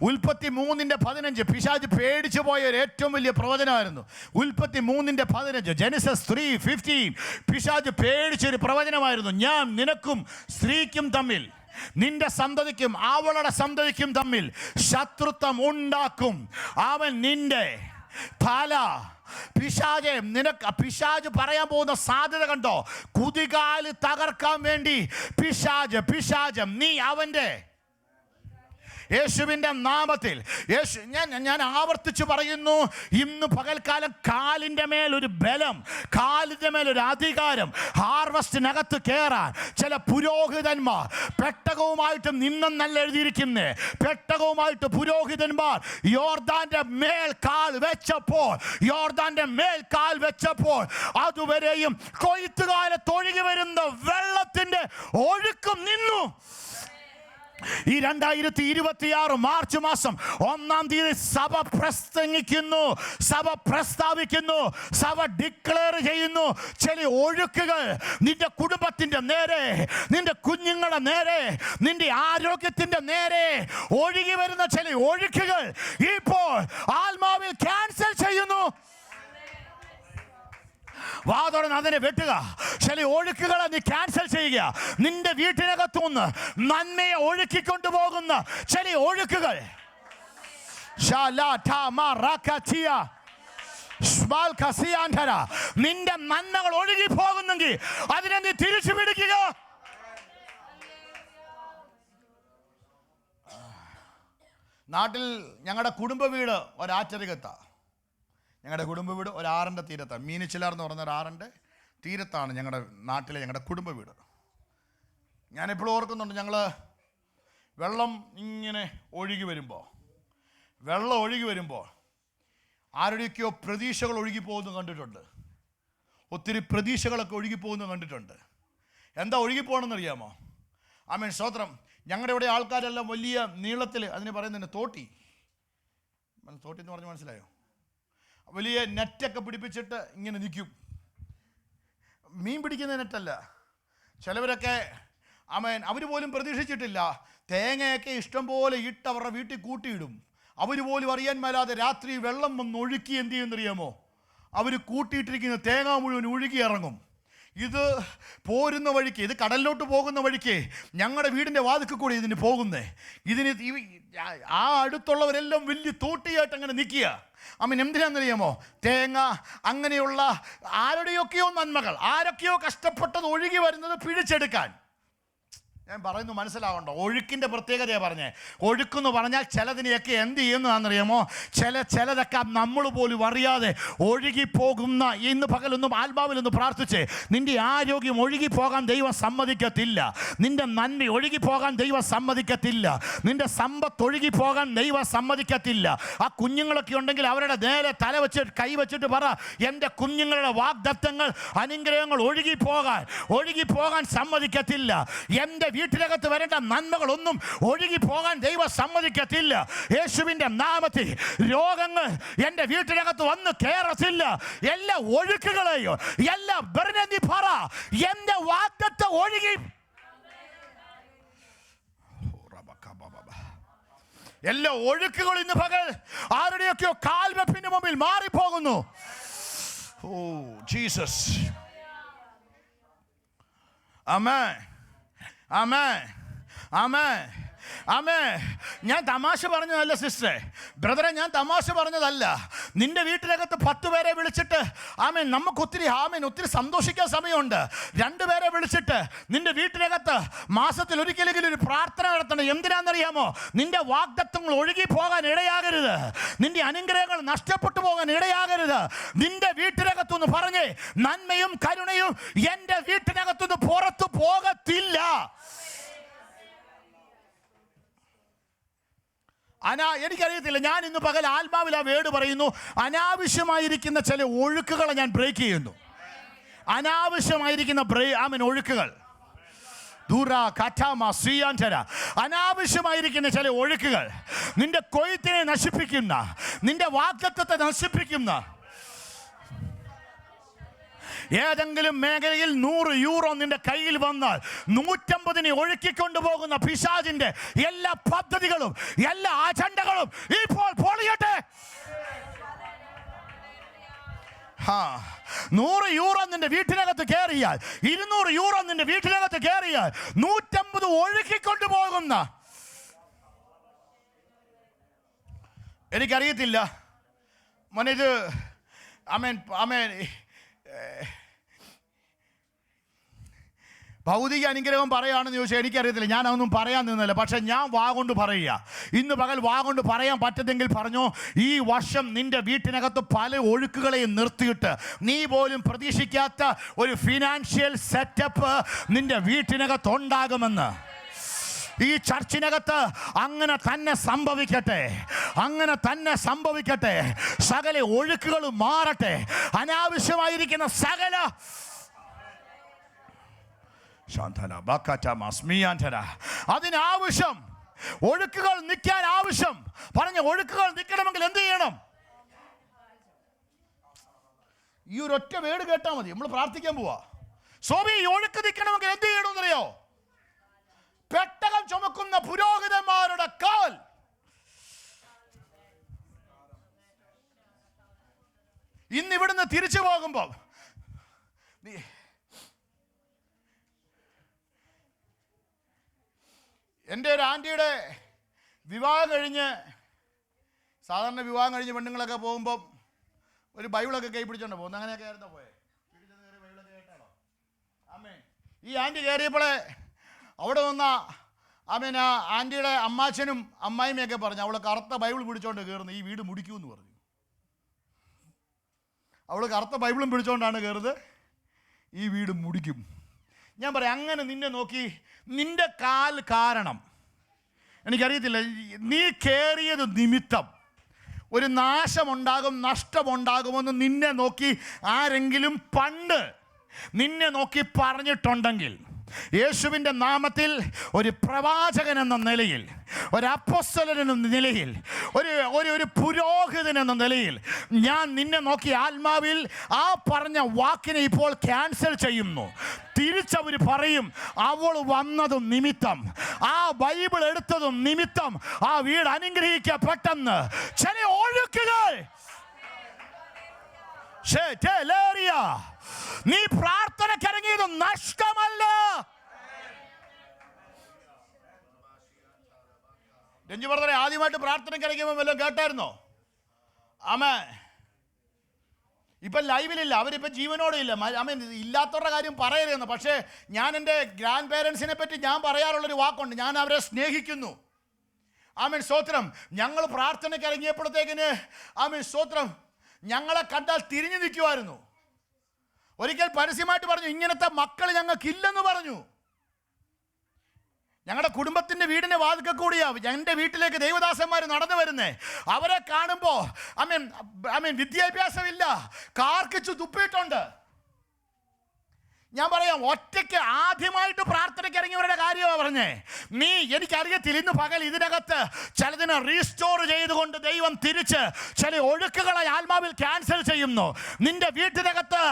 ഉൽപ്പത്തി 3:15 പിശാച് പേടിച്ചു പോയ ഒരു ഏറ്റവും വലിയ പ്രവചനമായിരുന്നു. ഉൽപ്പത്തി 3:15, ജെനസിസ് 3:15 പിശാച് പേടിച്ചൊരു പ്രവചനമായിരുന്നു. ഞാൻ നിനക്കും സ്ത്രീക്കും തമ്മിൽ, നിന്റെ സന്തതിക്കും അവളുടെ സന്തതിക്കും തമ്മിൽ ശത്രുത്വം ഉണ്ടാക്കും, അവൻ നിന്റെ തല. പിശാച് പറയാൻ പോകുന്ന സാധ്യത കണ്ടോ? കുതികാല് തകർക്കാൻ വേണ്ടി പിശാച് നീ അവൻ്റെ, യേശുവിൻ്റെ നാമത്തിൽ ഞാൻ ആവർത്തിച്ചു പറയുന്നു, ഇന്ന് പകൽക്കാലം കാലിൻ്റെ മേലൊരു ബലം, കാലിൻ്റെ മേലൊരു അധികാരം, ഹാർവസ്റ്റിനകത്ത് കയറാൻ ചില പുരോഹിതന്മാർ പെട്ടകവുമായിട്ട് നിന്നെന്നല്ല എഴുതിയിരിക്കുന്നേ, പെട്ടകവുമായിട്ട് പുരോഹിതന്മാർ യോർദാന്റെ മേൽ കാൽ വെച്ചപ്പോൾ അതുവരെയും കൊയ്ത്തുകാലത്തൊഴുകി വരുന്ന വെള്ളത്തിന്റെ ഒഴുക്കും നിന്നു. ഈ 2026 മാർച്ച് മാസം 1-ാം തീയതി സഭ പ്രസ്താവിക്കുന്നു, സഭ ഡിക്ലെയർ ചെയ്യുന്നു, ചില ഒഴുക്കുകൾ നിന്റെ കുടുംബത്തിന്റെ നേരെ, നിന്റെ കുഞ്ഞുങ്ങളുടെ നേരെ, നിന്റെ ആരോഗ്യത്തിന്റെ നേരെ ഒഴുകി വരുന്ന ചില ഒഴുക്കുകൾ ഇപ്പോൾ ആത്മാവിൽ ക്യാൻസൽ ചെയ്യുന്നു. വാതോടൻ അതിനെ വെട്ടുക. ചില ഒഴുക്കുകളെ നീ ക്യാൻസൽ ചെയ്യുക. നിന്റെ വീട്ടിനകത്തുനിന്ന് നന്മയെ ഒഴുക്കിക്കൊണ്ടുപോകുന്ന ചില ഒഴുക്കുകൾ, നിന്റെ നന്മകൾ ഒഴുകി പോകുന്നെങ്കിൽ അതിനെ നീ തിരിച്ചു പിടിക്കുക. നാട്ടിൽ ഞങ്ങളുടെ കുടുംബ വീട് ഒരാറ്റരികത്താ. ഞങ്ങളുടെ കുടുംബ വീട് ഒരു ആറിൻ്റെ തീരത്താണ്. മീനച്ചിലാർ എന്ന് പറഞ്ഞ ഒരു ആറിൻ്റെ തീരത്താണ് ഞങ്ങളുടെ കുടുംബ വീട്. ഞാനെപ്പോഴും ഓർക്കുന്നുണ്ട്, ഞങ്ങൾ വെള്ളം ഇങ്ങനെ ഒഴുകി വരുമ്പോൾ ആരുടെയൊക്കെയോ പ്രതീക്ഷകൾ ഒഴുകിപ്പോകുന്നു കണ്ടിട്ടുണ്ട്. ഒത്തിരി പ്രതീക്ഷകളൊക്കെ ഒഴുകിപ്പോകുന്നു കണ്ടിട്ടുണ്ട്. എന്താ ഒഴുകിപ്പോകണമെന്നറിയാമോ? ആമേൻ, സ്തോത്രം. ഞങ്ങളുടെ ഇവിടെ ആൾക്കാരെല്ലാം വലിയ നീളത്തിൽ, അതിന് പറയുന്നതിന് തോട്ടി എന്ന് പറഞ്ഞ് മനസ്സിലായോ? വലിയ നെറ്റൊക്കെ പിടിപ്പിച്ചിട്ട് ഇങ്ങനെ നിൽക്കും. മീൻ പിടിക്കുന്ന നെറ്റല്ല. ചിലവരൊക്കെ അവർ പോലും പ്രതീക്ഷിച്ചിട്ടില്ല. തേങ്ങയൊക്കെ ഇഷ്ടം പോലെ ഇട്ട് അവരുടെ വീട്ടിൽ കൂട്ടിയിടും. അവർ പോലും അറിയാൻ മേലാതെ രാത്രി വെള്ളം വന്ന് ഒഴുക്കി എന്ത് ചെയ്യുമെന്നറിയാമോ? അവർ കൂട്ടിയിട്ടിരിക്കുന്ന തേങ്ങ മുഴുവൻ ഒഴുകി ഇറങ്ങും. ഇത് പോരുന്ന വഴിക്ക്, ഇത് കടലിലോട്ട് പോകുന്ന വഴിക്ക് ഞങ്ങളുടെ വീടിൻ്റെ വാതിൽക്ക് കൂടി ഇതിന് പോകുന്നേ. ആ അടുത്തുള്ളവരെല്ലാം വലിയ തോട്ടിയായിട്ട് അങ്ങനെ നിൽക്കുക. എന്തിനാണെന്നറിയാമോ? തേങ്ങ, അങ്ങനെയുള്ള ആരുടെയൊക്കെയോ നന്മകൾ, ആരൊക്കെയോ കഷ്ടപ്പെട്ടത് ഒഴുകി വരുന്നത് പിടിച്ചെടുക്കാൻ. ഞാൻ പറയുന്നു, മനസ്സിലാവണ്ടോ? ഒഴുക്കിൻ്റെ പ്രത്യേകതയാണ് പറഞ്ഞേ. ഒഴുക്കെന്ന് പറഞ്ഞാൽ ചിലതിനെയൊക്കെ എന്ത് ചെയ്യുന്നതാണെന്നറിയാമോ? ചിലതൊക്കെ നമ്മൾ പോലും അറിയാതെ ഒഴുകിപ്പോകുന്ന. ഇന്ന് പകലൊന്നും ആത്മാവിലൊന്ന് പ്രാർത്ഥിച്ചേ. നിന്റെ ആരോഗ്യം ഒഴുകിപ്പോകാൻ ദൈവം സമ്മതിക്കത്തില്ല. നിന്റെ നന്മ ഒഴുകിപ്പോകാൻ ദൈവം സമ്മതിക്കത്തില്ല. നിന്റെ സമ്പത്ത് ഒഴുകിപ്പോകാൻ ദൈവം സമ്മതിക്കത്തില്ല. ആ കുഞ്ഞുങ്ങളൊക്കെ ഉണ്ടെങ്കിൽ അവരുടെ നേരെ തല വെച്ചിട്ട് കൈ വെച്ചിട്ട് പറ, എൻ്റെ കുഞ്ഞുങ്ങളുടെ വാഗ്ദത്തങ്ങൾ, അനുഗ്രഹങ്ങൾ ഒഴുകിപ്പോകാൻ സമ്മതിക്കത്തില്ല. എൻ്റെ വീട്ടിനകത്ത് വരേണ്ട നന്മകളൊന്നും ഒഴുകി പോകാൻ ദൈവം സമ്മതിക്കത്തില്ല. യേശുവിൻ്റെ നാമത്തിൽ രോഗങ്ങൾ എൻ്റെ വീട്ടിനകത്ത് വന്ന് കയറത്തില്ല. എല്ലാ ഒഴുക്കുകളെയോ എന്റെ വാഗ്ദത്തം ഒഴുകി, എല്ലാ ഒഴുക്കുകളും ഇന്ന് പകൽ ആരുടെയൊക്കെയോ കാൽവെപ്പിന് മുമ്പിൽ മാറിപ്പോകുന്നു. ഓ ജീസസ്, ആമേൻ, ആമേൻ, ആമേൻ, ആമേൻ. ഞാൻ തമാശ പറഞ്ഞതല്ല സിസ്റ്ററെ, ബ്രദറെ, ഞാൻ തമാശ പറഞ്ഞതല്ല. നിന്റെ വീട്ടിനകത്ത് 10 പേരെ വിളിച്ചിട്ട് ഒത്തിരി സന്തോഷിക്കാൻ സമയമുണ്ട്. 2 പേരെ വിളിച്ചിട്ട് നിന്റെ വീട്ടിനകത്ത് മാസത്തിൽ ഒരിക്കലെങ്കിലും ഒരു പ്രാർത്ഥന നടത്തണം. എന്തിനാണെന്നറിയാമോ? നിന്റെ വാഗ്ദത്തങ്ങൾ ഒഴുകി പോകാൻ ഇടയാകരുത്. നിന്റെ അനുഗ്രഹങ്ങൾ നഷ്ടപ്പെട്ടു പോകാൻ ഇടയാകരുത്. നിന്റെ വീട്ടിനകത്തുനിന്ന് പറഞ്ഞേ, നന്മയും കരുണയും എൻ്റെ വീട്ടിനകത്തുനിന്ന് പുറത്തു പോകത്തില്ല. എനിക്കറിയത്തില്ല, ഞാൻ ഇന്ന് പകൽ ആത്മാവിൽ ആ വേർഡ് പറയുന്നു. അനാവശ്യമായിരിക്കുന്ന ചില ഒഴുക്കുകളെ ഞാൻ ബ്രേക്ക് ചെയ്യുന്നു. അനാവശ്യമായിരിക്കുന്ന ഒഴുക്കുകൾ, അനാവശ്യമായിരിക്കുന്ന ചില ഒഴുക്കുകൾ നിന്റെ കൊയ്ത്തിനെ നശിപ്പിക്കുന്ന, നിന്റെ വാഗ്ദത്തത്തെ നശിപ്പിക്കുന്ന, ഏതെങ്കിലും മേഖലയിൽ 100 യൂറോ നിന്റെ കയ്യിൽ വന്നാൽ 150 ഒഴുക്കിക്കൊണ്ടുപോകുന്ന പിശാചിന്റെ എല്ലാ പദ്ധതികളും എല്ലാ അജണ്ടകളും ഇപ്പോൾ പൊളിയട്ടെ. 100 യൂറോ നിന്റെ വീട്ടിനകത്ത് കയറിയാൽ, 200 യൂറോ നിന്റെ വീട്ടിനകത്ത് കയറിയാൽ 150 ഒഴുക്കിക്കൊണ്ടുപോകുന്ന, എനിക്കറിയത്തില്ല ഇത് ഭൗതിക അനുഗ്രഹം പറയുകയാണെന്ന് ചോദിച്ചാൽ എനിക്കറിയത്തില്ല, ഞാൻ അതൊന്നും പറയാൻ നിന്നില്ല. പക്ഷെ ഞാൻ വാ കൊണ്ട് പറയുക, ഇന്ന് പകൽ വാ കൊണ്ട് പറയാൻ പറ്റുന്നെങ്കിൽ പറഞ്ഞോ. ഈ വർഷം നിന്റെ വീട്ടിനകത്ത് പല ഒഴുക്കുകളെയും നിർത്തിയിട്ട് നീ പോലും പ്രതീക്ഷിക്കാത്ത ഒരു ഫിനാൻഷ്യൽ സെറ്റപ്പ് നിന്റെ വീട്ടിനകത്ത് ഉണ്ടാകുമെന്ന്. ഈ ചർച്ചിനകത്ത് അങ്ങനെ തന്നെ സംഭവിക്കട്ടെ, അങ്ങനെ തന്നെ സംഭവിക്കട്ടെ. സകല ഒഴുക്കുകളും മാറട്ടെ. അനാവശ്യമായിരിക്കുന്ന സകല അതിനാവശ്യം ഒഴുക്കുകൾ നിൽക്കാൻ ആവശ്യം. പറഞ്ഞ ഒഴുക്കുകൾ നിൽക്കണമെങ്കിൽ എന്ത് ചെയ്യണം? ഈ ഒരൊറ്റ വേട് കേട്ടാൽ മതി, നമ്മൾ പ്രാർത്ഥിക്കാൻ പോവാ. സ്വാമി, ഈ ഒഴുക്ക് നിൽക്കണമെങ്കിൽ എന്ത് ചെയ്യണമെന്നറിയോ? പെട്ടകം ചുമക്കുന്ന പുരോഹിതന്മാരുടെ കാൽ ഇന്ന് ഇവിടുന്ന് തിരിച്ചു പോകുമ്പോൾ, എൻ്റെ ഒരു ആൻറ്റിയുടെ വിവാഹം കഴിഞ്ഞ്, സാധാരണ വിവാഹം കഴിഞ്ഞ് പെണ്ണുങ്ങളൊക്കെ പോകുമ്പം ഒരു ബൈബിളൊക്കെ കൈ പിടിച്ചോണ്ട് പോകുന്നു. അങ്ങനെയൊക്കെ ആയിരുന്നു പോയെ. ബൈബിളൊക്കെ കേട്ടാണോ? ആമേൻ. ഈ ആൻറ്റി കയറിയപ്പോഴേ അവിടെ വന്ന ആ ആൻറ്റിയുടെ അമ്മാച്ചനും അമ്മായിമ്മയൊക്കെ പറഞ്ഞു, അവൾ കറുത്ത ബൈബിൾ പിടിച്ചോണ്ട് കയറുന്നു, ഈ വീട് മുടിക്കുമെന്ന് പറഞ്ഞു. അവൾ കറുത്ത ബൈബിളും പിടിച്ചോണ്ടാണ് കയറുന്നത്, ഈ വീട് മുടിക്കും. ഞാൻ പറയാം, അങ്ങനെ നിന്നെ നോക്കി നിന്റെ കാൽ കാരണം, എനിക്കറിയത്തില്ല, നീ കയറിയത് നിമിത്തം ഒരു നാശമുണ്ടാകും, നഷ്ടമുണ്ടാകുമെന്ന് നിന്നെ നോക്കി ആരെങ്കിലും പണ്ട് നിന്നെ നോക്കി പറഞ്ഞിട്ടുണ്ടെങ്കിൽ, യേശുവിൻ്റെ നാമത്തിൽ ഒരു പ്രവാചകൻ എന്ന നിലയിൽ, ഒരു അപ്പോസ്തലൻ എന്ന നിലയിൽ, ഒരു പുരോഹിതൻ എന്ന നിലയിൽ ഞാൻ നിന്നെ നോക്കി ആത്മാവിൽ ആ പറഞ്ഞ വാക്കിനെ ഇപ്പോൾ ക്യാൻസൽ ചെയ്യുന്നു. തിരിച്ചവർ പറയും, അവൾ വന്നതും നിമിത്തം, ആ ബൈബിൾ എടുത്തതും നിമിത്തം ആ വീട് അനുഗ്രഹിക്കപ്പെട്ടെന്ന്. ചില ഒഴുക്കുകൾ നീ പ്രാർത്ഥനക്കിറങ്ങിയത് നഷ്ടമല്ല. രഞ്ജു ബ്രദറെ, ആദ്യമായിട്ട് പ്രാർത്ഥനക്കിറങ്ങിയപ്പോൾ വല്ലതും കേട്ടായിരുന്നോ? ആമേൻ. ഇപ്പം ലൈവിലില്ല, അവരിപ്പം ജീവനോടെ ഇല്ല. ഇല്ലാത്തവരുടെ കാര്യം പറയരുതെന്ന്. പക്ഷേ ഞാൻ എൻ്റെ ഗ്രാൻഡ് പേരൻസിനെ പറ്റി ഞാൻ പറയാറുള്ളൊരു വാക്കുണ്ട്, ഞാൻ അവരെ സ്നേഹിക്കുന്നു. ആമേൻ, സ്തോത്രം. ഞങ്ങൾ പ്രാർത്ഥനയ്ക്ക് ഇറങ്ങിയപ്പോഴത്തേക്കിന് ആമേൻ, സ്തോത്രം, ഞങ്ങളെ കണ്ടാൽ തിരിഞ്ഞു നിൽക്കുമായിരുന്നു. ഒരിക്കൽ പരസ്യമായിട്ട് പറഞ്ഞു, ഇങ്ങനത്തെ മക്കൾ ഞങ്ങൾക്കില്ലെന്ന് പറഞ്ഞു. ഞങ്ങളുടെ കുടുംബത്തിൻ്റെ വീടിൻ്റെ വാതിൽക്കൽ കൂടിയാ എൻ്റെ വീട്ടിലേക്ക് ദൈവദാസന്മാർ നടന്നു വരുന്നേ. അവരെ കാണുമ്പോൾ വിദ്യാഭ്യാസമില്ല, കാർക്കിച്ചു തുപ്പിയിട്ടുണ്ട്. ഞാൻ പറയാം, ഒറ്റയ്ക്ക് ആദ്യമായിട്ട് പ്രാർത്ഥനയ്ക്ക് ഇറങ്ങിയവരുടെ കാര്യമാണ് പറഞ്ഞേ. എനിക്കറിയത്തില്ല, ഇന്ന് പകൽ ഇതിനകത്ത് ചിലതിനെ റീസ്റ്റോർ ചെയ്തുകൊണ്ട് ദൈവം തിരിച്ച് ചില ഒഴുക്കുകളെ ആത്മാവിൽ ക്യാൻസൽ ചെയ്യുന്നു. നിന്റെ വീട്ടിനകത്ത്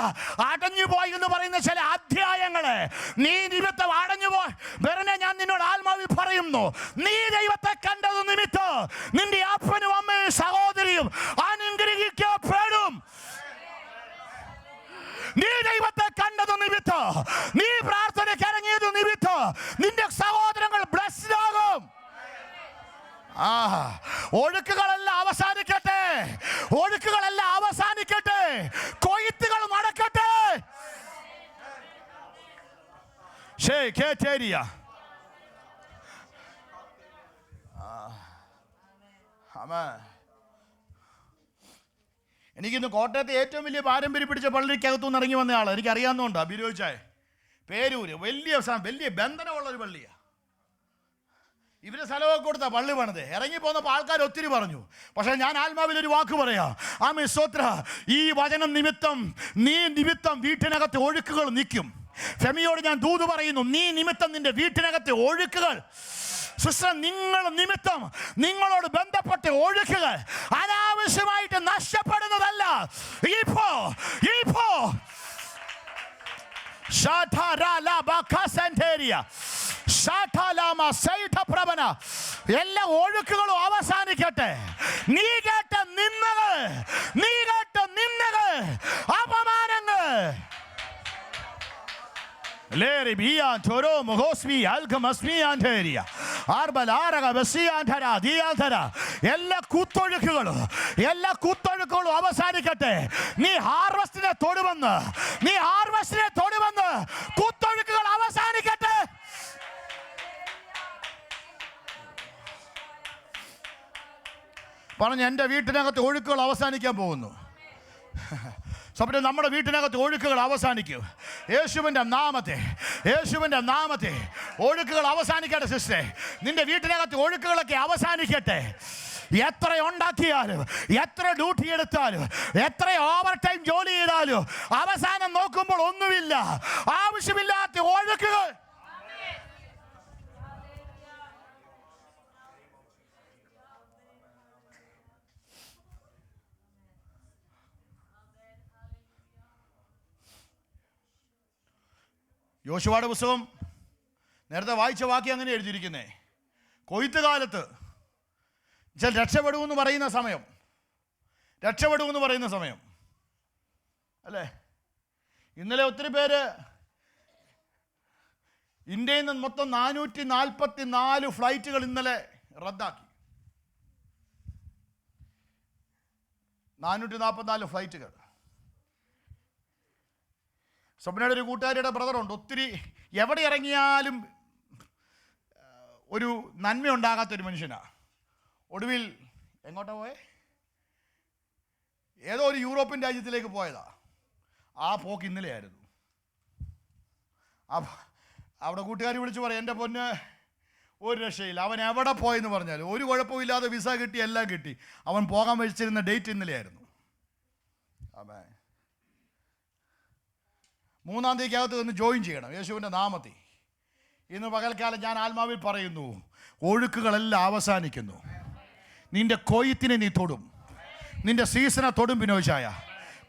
അടഞ്ഞുപോയി എന്ന് പറയുന്ന ചില അധ്യായങ്ങളെ നീ നിമിത്തം അടഞ്ഞുപോയി വെറുതെ ഞാൻ നിന്നോട് ആത്മാവിൽ പറയുന്നു. നീ ദൈവത്തെ കണ്ടത് നിമിത്തം നിന്റെ അപ്പനും അമ്മയും സഹോദരിയും അനുഗ്രഹിക്കപ്പെടും. നീ ദൈവത്തെ കണ്ടത് നിമിത്തം, നീ പ്രാർത്ഥനയ്ക്ക് ഇറങ്ങിയത് നിമിത്തം നിന്റെ സഹോദരങ്ങൾ ബ്ലെസ്ഡ് ആകും. ഒഴുക്കുകളെല്ലാം അവസാനിക്കട്ടെ, ഒഴുക്കുകളെല്ലാം അവസാനിക്കട്ടെ, കൊയ്ത്തുകൾ നടക്കട്ടെ. എനിക്കിന്ന് കോട്ടയത്തെ ഏറ്റവും വലിയ പാരമ്പര്യം പിടിച്ച പള്ളിക്കകത്തുനിന്ന് ഇറങ്ങി വന്ന ആൾ എനിക്കറിയാവുന്നതുകൊണ്ട് അഭിരോചായ പേരൂര് വലിയ ബന്ധനമുള്ളൊരു പള്ളിയാണ്. ഇവര് സ്ഥലമൊക്കെ കൊടുത്ത പള്ളി പണിത് ഇറങ്ങിപ്പോന്നപ്പോൾ ആൾക്കാർ ഒത്തിരി പറഞ്ഞു. പക്ഷേ ഞാൻ ആത്മാവിലൊരു വാക്ക് പറയാം. ആമേൻ, സ്തോത്ര. ഈ വചനം നിമിത്തം നീ നിമിത്തം വീട്ടിനകത്തെ ഒഴുക്കുകൾ നിൽക്കും. ഫെമിയോട് ഞാൻ ദൂത് പറയുന്നു, നീ നിമിത്തം നിന്റെ വീട്ടിനകത്തെ ഒഴുക്കുകൾ, സിസ്റ്റർ, നിങ്ങൾ നിമിത്തം നിങ്ങളോട് ബന്ധപ്പെട്ട ഒഴുക്കുകൾ അനാവശ്യമായിട്ട് നഷ്ടപ്പെടുന്നതല്ല. ഇപ്പോ എല്ലാ ഒഴുക്കുകളും അവസാനിക്കട്ടെ. നീ കേട്ട നിന്ദകൾ, അപമാനങ്ങൾ എല്ലാ കുത്തൊഴുക്കുകളും അവസാനിക്കട്ടെ. നീ ഹാർവസ്റ്റിനെ തൊടുമെന്ന് കുത്തൊഴുക്കുകൾ അവസാനിക്കട്ടെ. പറഞ്ഞു, എൻ്റെ വീട്ടിനകത്ത് ഒഴുക്കുകൾ അവസാനിക്കാൻ പോകുന്നു. സ്വപ്നം, നമ്മുടെ വീട്ടിനകത്ത് ഒഴുക്കുകൾ അവസാനിക്കും. യേശുവിൻ്റെ നാമത്തെ ഒഴുക്കുകൾ അവസാനിക്കട്ടെ. സിസ്റ്ററെ, നിന്റെ വീട്ടിനകത്ത് ഒഴുക്കുകളൊക്കെ അവസാനിക്കട്ടെ. എത്ര ഉണ്ടാക്കിയാലും, എത്ര ഡ്യൂട്ടി എടുത്താലും, എത്ര ഓവർ ടൈം ജോലി ചെയ്താലും അവസാനം നോക്കുമ്പോൾ ഒന്നുമില്ല. ആവശ്യമില്ലാത്ത ഒഴുക്കുകൾ. യോശുവയുടെ പുസ്തകം നേരത്തെ വായിച്ച വാക്യം അങ്ങനെ എഴുതിയിരിക്കുന്നേ, കൊയ്ത്ത് കാലത്ത് രക്ഷപ്പെടുമെന്ന് പറയുന്ന സമയം അല്ലേ? ഇന്നലെ ഒത്തിരി പേര് ഇന്ത്യയിൽ നിന്ന് മൊത്തം 444 ഫ്ലൈറ്റുകൾ ഇന്നലെ റദ്ദാക്കി. 444 ഫ്ലൈറ്റുകൾ. സ്വപ്നയുടെ ഒരു കൂട്ടുകാരിയുടെ ബ്രദറുണ്ട്, ഒത്തിരി എവിടെ ഇറങ്ങിയാലും ഒരു നന്മ ഉണ്ടാകാത്തൊരു മനുഷ്യനാണ്. ഒടുവിൽ എങ്ങോട്ടാ പോയേ? ഏതോ ഒരു യൂറോപ്യൻ രാജ്യത്തിലേക്ക് പോയതാ. ആ പോക്ക് ഇന്നലെയായിരുന്നു. അവിടെ കൂട്ടുകാരി വിളിച്ച് പറയും, എൻ്റെ പൊന്ന് ഒരു രക്ഷയില്ല, അവൻ എവിടെ പോയെന്ന് പറഞ്ഞാൽ ഒരു കുഴപ്പമില്ലാതെ വിസ കിട്ടി, എല്ലാം കിട്ടി. അവൻ പോകാൻ വെച്ചിരുന്ന ഡേറ്റ് ഇന്നലെയായിരുന്നു. അതെ, 3-ാം തീയതിക്കകത്ത് നിന്ന് ജോയിൻ ചെയ്യണം യേശുവിൻ്റെ നാമത്തിൽ. ഇന്ന് പകൽക്കാലം ഞാൻ ആത്മാവിൽ പറയുന്നു, ഒഴുക്കുകളെല്ലാം അവസാനിക്കുന്നു. നിന്റെ കൊയ്ത്തിനെ നീ തൊടും, നിന്റെ സീസണെ തൊടും. ബിനോജായ,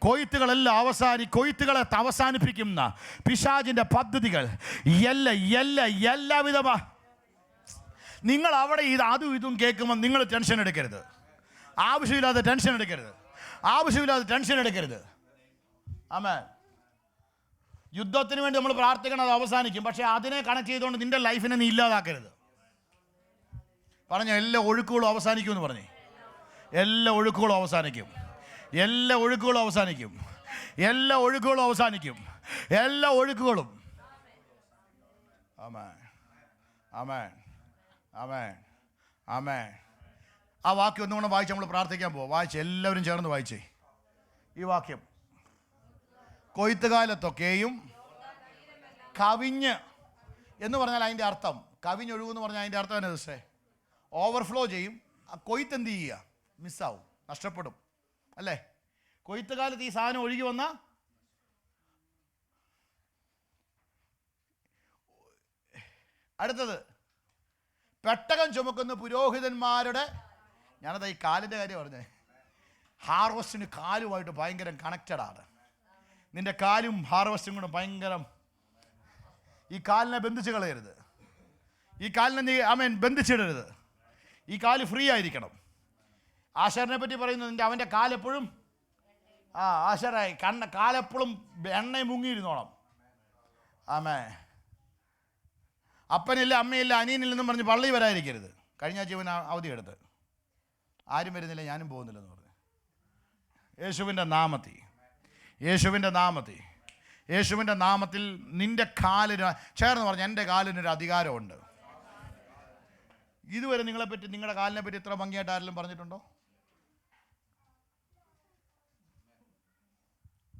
കൊയ്ത്തുകളെല്ലാം കൊയ്ത്തുകളെ അവസാനിപ്പിക്കുന്ന പിശാചിൻ്റെ പദ്ധതികൾ എല്ലാവിധമാ. നിങ്ങൾ അവിടെ അതും ഇതും കേൾക്കുമ്പോൾ നിങ്ങൾ ടെൻഷൻ എടുക്കരുത്. ആവശ്യമില്ലാതെ ടെൻഷൻ എടുക്കരുത്. ആമേൻ. യുദ്ധത്തിന് വേണ്ടി നമ്മൾ പ്രാർത്ഥിക്കണം, അത് അവസാനിക്കും. പക്ഷേ അതിനെ കണക്ട് ചെയ്തുകൊണ്ട് നിന്റെ ലൈഫിനെ നീ ഇല്ലാതാക്കരുത്. പറഞ്ഞ എല്ലാ ഒഴുക്കുകളും അവസാനിക്കുമെന്ന് പറഞ്ഞേ. എല്ലാ ഒഴുക്കുകളും അവസാനിക്കും. ആമേൻ, ആമേൻ, ആമേൻ, ആമേൻ. ആ വാക്യം ഒന്നും കൂടെ വായിച്ച് നമ്മൾ പ്രാർത്ഥിക്കാൻ പോവാം. എല്ലാവരും ചേർന്ന് വായിച്ചേ ഈ വാക്യം. കൊയ്ത്തുകാലത്തൊക്കെയും കവിഞ്ഞ് എന്ന് പറഞ്ഞാൽ അതിൻ്റെ അർത്ഥം, കവിഞ്ഞൊഴുകുമെന്ന് പറഞ്ഞാൽ അതിൻ്റെ അർത്ഥം തന്നെ സിസ്റ്റേ, ഓവർഫ്ലോ ചെയ്യും. ആ കൊയ്ത്ത് എന്ത് ചെയ്യുക? മിസ്സാവും, നഷ്ടപ്പെടും അല്ലേ? കൊയ്ത്തുകാലത്ത് ഈ സാധനം ഒഴുകി വന്ന അടുത്തത് പെട്ടകം ചുമക്കുന്ന പുരോഹിതന്മാരുടെ, ഞാനത് ഈ കാലിൻ്റെ കാര്യം പറഞ്ഞേ, ഹാർവസ്റ്റിന് കാലുമായിട്ട് ഭയങ്കര കണക്റ്റഡാണ്. നിന്റെ കാലും ഹാർവസ്റ്റും കൂടെ ഭയങ്കരം. ഈ കാലിനെ ബന്ധിച്ച് കളയരുത്. ഈ കാലിനെ നീ ബന്ധിച്ചിടരുത്. ഈ കാല് ഫ്രീ ആയിരിക്കണം. ആശാരിനെ പറ്റി പറയുന്നത്, അവൻ്റെ കാലെപ്പോഴും ആശാരായി കാലെപ്പോഴും എണ്ണയും മുങ്ങിയിരുന്നോണം. ആമേ. അപ്പനില്ല, അമ്മയില്ല, അനിയനില്ലെന്നും പറഞ്ഞ് പള്ളി വരാതിരിക്കരുത്. കഴിഞ്ഞ ആഴ്ച ഇവൻ അവധി എടുത്ത്, ആരും വരുന്നില്ല, ഞാനും പോകുന്നില്ലെന്ന് പറഞ്ഞു. യേശുവിൻ്റെ നാമത്തിൽ നിന്റെ കാലിന് ചേർന്ന് പറഞ്ഞ, എൻ്റെ കാലിനൊരു അധികാരമുണ്ട്. ഇതുവരെ നിങ്ങളെപ്പറ്റി, നിങ്ങളുടെ കാലിനെ പറ്റി ഇത്ര ഭംഗിയായിട്ട് ആരെങ്കിലും പറഞ്ഞിട്ടുണ്ടോ?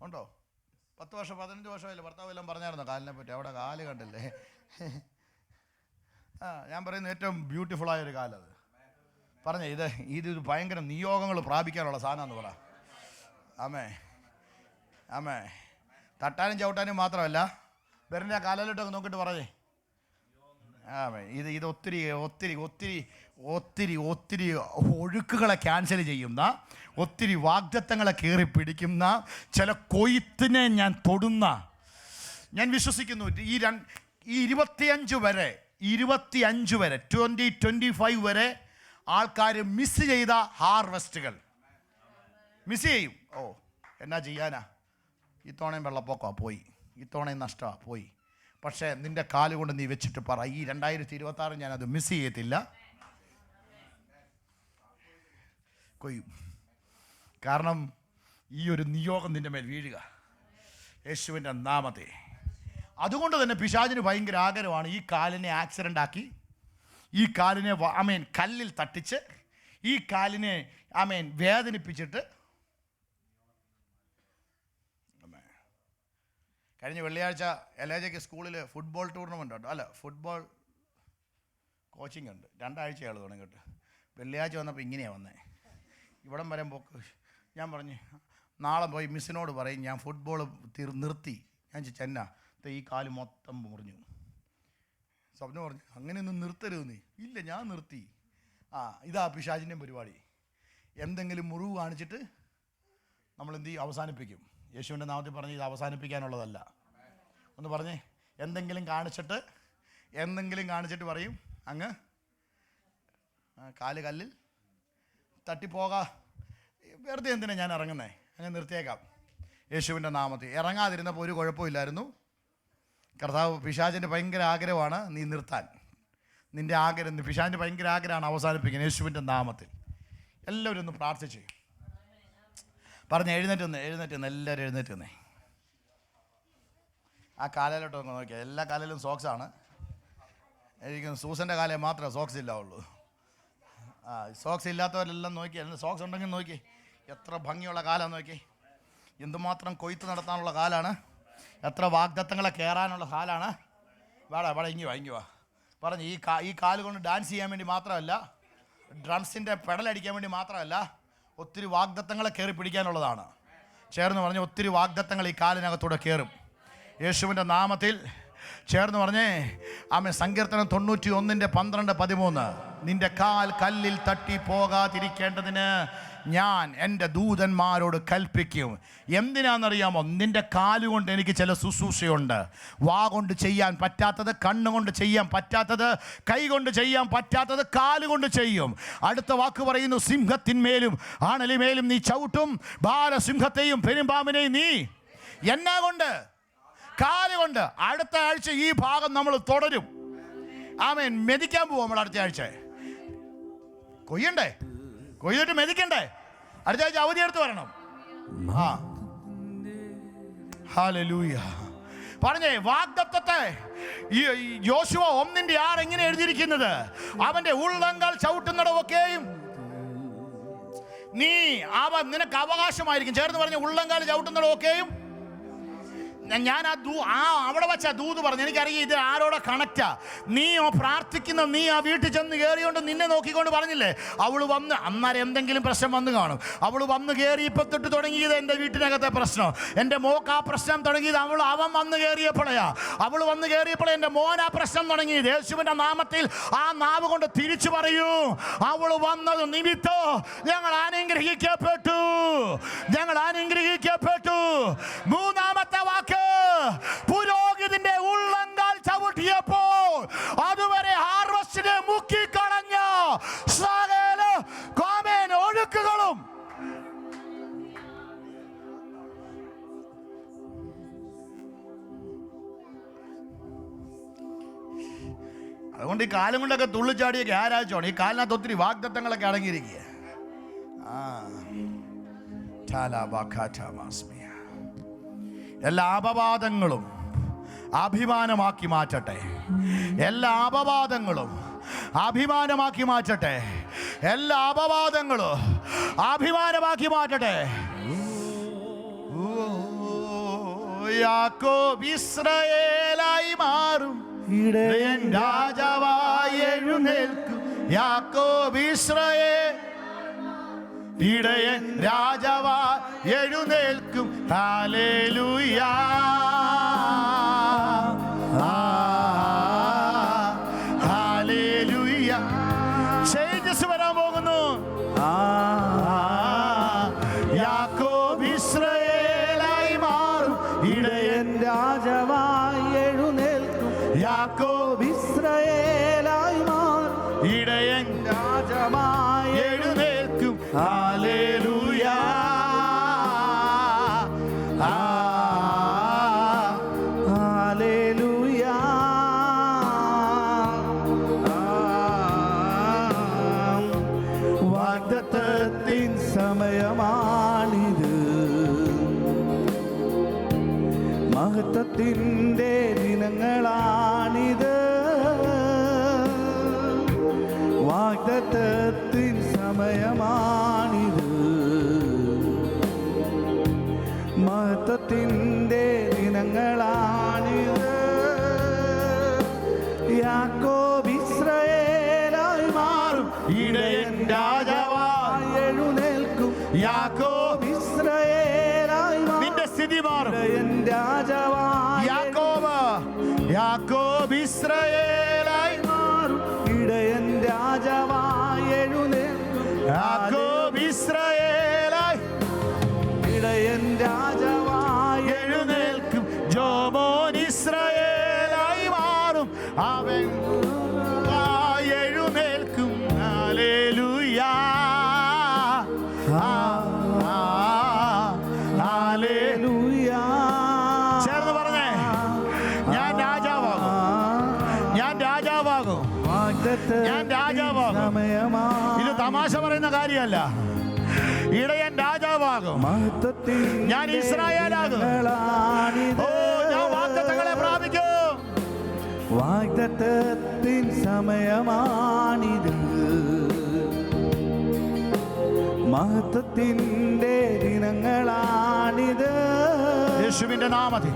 ഉണ്ടോ? 10 വർഷം 15 വർഷമായില്ലേ ഭർത്താവ് എല്ലാം പറഞ്ഞായിരുന്നോ കാലിനെ പറ്റി? അവിടെ കാല് കണ്ടില്ലേ? ഞാൻ പറയുന്നത് ഏറ്റവും ബ്യൂട്ടിഫുള്ളായൊരു കാലത് പറഞ്ഞേ. ഇത് ഭയങ്കര നിയോഗങ്ങൾ പ്രാപിക്കാനുള്ള സാധനമെന്ന് പറ. ആമേ. തട്ടാനും ചവിട്ടാനും മാത്രമല്ല, വെറുതെ ആ കാലിലോട്ടൊക്കെ നോക്കിയിട്ട് പറഞ്ഞേ. ആമേ. ഇത് ഒത്തിരി ഒഴുക്കുകളെ ക്യാൻസൽ ചെയ്യുന്ന, ഒത്തിരി വാഗ്ദത്തങ്ങളെ കയറി പിടിക്കുന്ന, ചില കൊയ്ത്തിനെ ഞാൻ തൊടുന്ന, ഞാൻ വിശ്വസിക്കുന്നു ഈ 25 വരെ 2025 വരെ ആൾക്കാർ മിസ് ചെയ്ത ഹാർവെസ്റ്റുകൾ മിസ് ചെയ്യും. ഓ എന്നാ ചെയ്യാനാ, ഇത്തവണയും വെള്ളപ്പൊക്കമാണ് പോയി, ഇത്തവണയും നഷ്ടമാണ് പോയി. പക്ഷേ നിൻ്റെ കാലുകൊണ്ട് നീ വെച്ചിട്ട് പറ, ഈ 2026 ഞാനത് മിസ് ചെയ്യത്തില്ല, കൊയ്യും. കാരണം ഈ ഒരു നിയോഗം നിൻ്റെ മേൽ വീഴുക യേശുവിൻ്റെ നാമത്തെ. അതുകൊണ്ട് തന്നെ പിശാചിന് ഭയങ്കര ആഗ്രഹമാണ് ഈ കാലിനെ ആക്സിഡൻ്റ് ആക്കി, ഈ കാലിനെ കല്ലിൽ തട്ടിച്ച്, ഈ കാലിനെ വേദനിപ്പിച്ചിട്ട്. കഴിഞ്ഞ വെള്ളിയാഴ്ച എലേജയ്ക്ക് സ്കൂളിൽ ഫുട്ബോൾ ടൂർണമെൻ്റ് ഉണ്ട്, അല്ല ഫുട്ബോൾ കോച്ചിങ് ഉണ്ട്. 2 ആഴ്ചയാൾ തുടങ്ങിയിട്ട്. വെള്ളിയാഴ്ച വന്നപ്പോൾ ഇങ്ങനെയാണ് വന്നേ, ഇവിടം വരെ പോക്ക്. ഞാൻ പറഞ്ഞു നാളെ പോയി മിസ്സിനോട് പറയും ഞാൻ ഫുട്ബോൾ നിർത്തി. ഞാൻ ചെന്നാ ഈ കാല് മൊത്തം മുറിഞ്ഞു. സ്വപ്നം പറഞ്ഞു അങ്ങനെയൊന്നും നിർത്തരുത് നീ. ഇല്ല ഞാൻ നിർത്തി. ഇതാ പിശാചിൻ്റെയും പരിപാടി. എന്തെങ്കിലും മുറിവ് കാണിച്ചിട്ട് നമ്മളെന്ത് ചെയ്യും? അവസാനിപ്പിക്കും. യേശുവിൻ്റെ നാമത്തിൽ പറഞ്ഞ് ഇത് അവസാനിപ്പിക്കാനുള്ളതല്ല. ഒന്ന് പറഞ്ഞേ, എന്തെങ്കിലും കാണിച്ചിട്ട് പറയും അങ്ങ് കാല് കല്ലിൽ തട്ടിപ്പോകാ, വെറുതെ എന്തിനാ ഞാൻ ഇറങ്ങുന്നേ, അങ്ങ് നിർത്തിയേക്കാം. യേശുവിൻ്റെ നാമത്തിൽ ഇറങ്ങാതിരുന്നപ്പോൾ ഒരു കുഴപ്പമില്ലായിരുന്നു. കർത്താവ് പിശാചിൻ്റെ ഭയങ്കര ആഗ്രഹമാണ് നീ നിർത്താൻ. നിൻ്റെ ആഗ്രഹം, പിശാചിൻ്റെ ഭയങ്കര ആഗ്രഹമാണ് അവസാനിപ്പിക്കാൻ. യേശുവിൻ്റെ നാമത്തിൽ എല്ലാവരും ഒന്ന് പ്രാർത്ഥിച്ച് പറഞ്ഞ് എഴുന്നേറ്റ് വന്നേ, എല്ലാവരും എഴുന്നേറ്റ് വന്നേ. ആ കാലയിലോട്ട് ഒന്ന് നോക്കിയാൽ എല്ലാ കാലയിലും സോക്സാണ്. എനിക്ക് സൂസൻ്റെ കാലയിൽ മാത്രമേ സോക്സ് ഇല്ലാവുള്ളൂ. സോക്സ് ഇല്ലാത്തവരെല്ലാം നോക്കി, സോക്സ് ഉണ്ടെങ്കിൽ നോക്കി എത്ര ഭംഗിയുള്ള കാലമാണ് നോക്കി. എന്തുമാത്രം കൊയ്ത്ത് നടത്താനുള്ള കാലാണ്, എത്ര വാഗ്ദത്തങ്ങളെ കയറാനുള്ള കാലാണ്. വേടാ ഇങ്ങി വാ പറഞ്ഞ് ഈ കാല് കൊണ്ട് ഡാൻസ് ചെയ്യാൻ വേണ്ടി മാത്രമല്ല, ഡ്രംസിൻ്റെ പെടലടിക്കാൻ വേണ്ടി മാത്രമല്ല, ഒത്തിരി വാഗ്ദത്തങ്ങളെ കയറി പിടിക്കാനുള്ളതാണ്. ചേർന്ന് പറഞ്ഞ് ഒത്തിരി വാഗ്ദത്തങ്ങൾ ഈ കാലിനകത്തൂടെ കയറും യേശുവിൻ്റെ നാമത്തിൽ. ചേർന്ന് പറഞ്ഞേ സങ്കീർത്തനം 91:12-13 നിന്റെ കാൽ കല്ലിൽ തട്ടി പോകാതിരിക്കേണ്ടതിന് ഞാൻ എൻ്റെ ദൂതന്മാരോട് കൽപ്പിക്കും. എന്തിനാണെന്നറിയാമോ? നിൻ്റെ കാലുകൊണ്ട് എനിക്ക് ചില ശുശ്രൂഷയുണ്ട്. വാ കൊണ്ട് ചെയ്യാൻ പറ്റാത്തത് കണ്ണുകൊണ്ട് ചെയ്യാൻ പറ്റാത്തത്, കൈ കൊണ്ട് ചെയ്യാൻ പറ്റാത്തത് കാലുകൊണ്ട് ചെയ്യും. അടുത്ത വാക്ക് പറയുന്നു, സിംഹത്തിന്മേലും ആണലിമേലും നീ ചവിട്ടും, ബാലസിംഹത്തെയും പെരുമ്പാമ്പിനെയും നീ എന്നാ കൊണ്ട്? കാലുകൊണ്ട്. അടുത്ത ആഴ്ച ഈ ഭാഗം നമ്മൾ തുടരും. മെതിക്കാൻ പോവും നമ്മൾ അടുത്ത ആഴ്ച. കൊയ്യണ്ടേ, കൊയ്തിട്ട് മെതിക്കണ്ടേ, അടുത്ത ആഴ്ച അവധി എടുത്ത് വരണം. ഹല്ലേലൂയ. പറഞ്ഞേ വാഗ്ദത്തത്തെ യോശുവ 1:6 എങ്ങനെ എഴുതിയിരിക്കുന്നത്? അവന്റെ ഉള്ളങ്കാൽ ചവിട്ടുന്നിടമൊക്കെയും നീ നിനക്ക് അവകാശമായിരിക്കും. ചേർന്ന് പറഞ്ഞ ഉള്ളങ്കാൽ ചവിട്ടുന്നിടമൊക്കെയും. ഞാൻ അവിടെ വെച്ച ദൂത് പറഞ്ഞു. എനിക്കറിയാം ഇത് ആരോടെ കണക്റ്റാ. നീ പ്രാർത്ഥിക്കുന്ന നീ ആ വീട്ടിൽ ചെന്ന് കയറിയോണ്ട് നിന്നെ നോക്കിക്കൊണ്ട് പറഞ്ഞില്ലേ, അവള് വന്ന് അന്നേരം എന്തെങ്കിലും പ്രശ്നം വന്ന് കാണും. അവള് വന്ന് കയറി ഇപ്പൊ തൊട്ട് തുടങ്ങിയത് എൻ്റെ വീട്ടിനകത്തെ പ്രശ്നം. എൻ്റെ മോക്ക് ആ പ്രശ്നം തുടങ്ങിയത് അവൻ വന്ന് കയറിയപ്പോഴാ. അവള് വന്ന് കയറിയപ്പോഴേ എൻ്റെ മോൻ ആ പ്രശ്നം തുടങ്ങിയത്. യേശുവിൻ്റെ നാമത്തിൽ ആ നാവ് കൊണ്ട് തിരിച്ചു പറയൂ, അവള് വന്നത് നിമിത്തം ഞങ്ങൾ അനുഗ്രഹിക്കപ്പെട്ടു. മൂന്നാമത്തെ വാക്ക്, പുരോഹിതന്റെ ഉള്ളങ്കാൽ ചവിട്ടിയപ്പോൾ അതുവരെ ഹാർവസ്റ്റിനെ മുക്കിക്കളഞ്ഞ സകല ഒഴുക്കുകളും അതുകൊണ്ട് ഈ കാലം കൊണ്ടൊക്കെ തുള്ളിച്ചാടിയൊക്കെ ആരാഴ്ചയാണ്. ഈ കാലിനകത്ത് ഒത്തിരി വാഗ്ദത്തങ്ങളൊക്കെ അടങ്ങിയിരിക്കുക. എല്ലാ അപവാദങ്ങളും അഭിമാനമാക്കി മാറ്റട്ടെ. എല്ലാ അപവാദങ്ങളും അഭിമാനമാക്കി മാറ്റട്ടെ. എല്ലാ അപവാദങ്ങളും അഭിമാനമാക്കി മാറ്റട്ടെ. യാക്കോബ് ഇസ്രായേലായി മാറും, ഇടയൻ രാജാവായി എഴുന്നേൽക്കും. യാക്കോബ് ഇസ്രായേൽ ഇടയൻ രാജാവായി എഴുന്നേൽക്കും. Hallelujah, hallelujah. ചേഞ്ചസ് വരാൻ പോകുന്നു. യാക്കോബ് ഇസ്രായേലായി മാറും, ഇടയൻ രാജാവായി യാക്കോബ് ഇസ്രായേലായി മാറും. ഇടയൻ രാജമായി എഴുന്നേൽക്കും. ഹല്ലേലൂയ. ഹല്ലേലൂയ. വാഗ്ദത്തത്തിൻ സമയമാണിത്. മഹത്വത്തിൻ്റെ ദിനങ്ങളാണിത്. വാഗ്ദത്തത്തിൻ സമയമാണിത്. മഹത്വത്തിൻ്റെ ദിനങ്ങളാണിത്. യാക്കോബ് ഇസ്രായേലായി മാറും. ഇടയൻ രാജാവായി എഴുന്നേൽക്കും. യാക്കോബ് ഇസ്രായേലായി മാറും. നിന്റെ സ്ഥിതി മാറും. ഇടയൻ രാജാവായി യാക്കോബ് ഇസ്രായേലായി മാറും. ഇടയൻ രാജാവായി എഴുന്നേൽക്കും. യാക്കോബ് ഇസ്രായേലായി ഇടയൻ രാജാവായി എഴുന്നേൽക്കും. ജോമോൻ ഇസ്രായേലായി മാറും. അവൻ എഴുന്നേൽക്കും. ഹല്ലേലൂയ. ഹല്ലേലൂയ. ചേർന്ന് പറഞ്ഞേ, ഞാൻ രാജാവാകും. ഞാൻ രാജാവാകും. ഞാൻ രാജാവാകും. ഇത് തമാശ പറയുന്ന കാര്യമല്ല. ഇടയൻ രാജാവാകും. ഞാൻ ഇസ്രായേലാകും. ഓ, ഞാൻ വാഗ്ദത്തങ്ങളെ പ്രാപിക്കും. വാഗ്ദത്തത്തിൻ സമയമാണിത്. മഹത്വത്തിൻ്റെ ദിനങ്ങളാണിത്. യേശുവിന്റെ നാമത്തിൽ.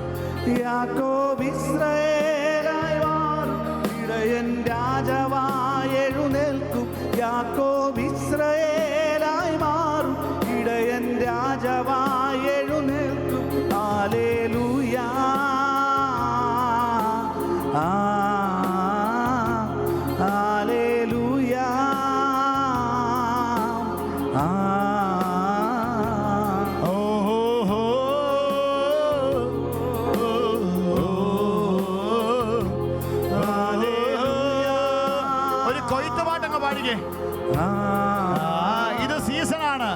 യാക്കോബ് ഇസ്രായേലായി മാറും. ഇടയൻ രാജാവായി എഴുന്നേൽക്കും. യാക്കോബ് ഇസ്രായേലായി മാറും. ഇടയൻ രാജാവായി എഴുന്നേൽക്കും. ഹല്ലേലൂയ. ഹല്ലേലൂയ. ഒരു കൊയ്ത്തുപാട്ടങ്ങ് പാടിക്കേ. ഇത് സീസണാണ്.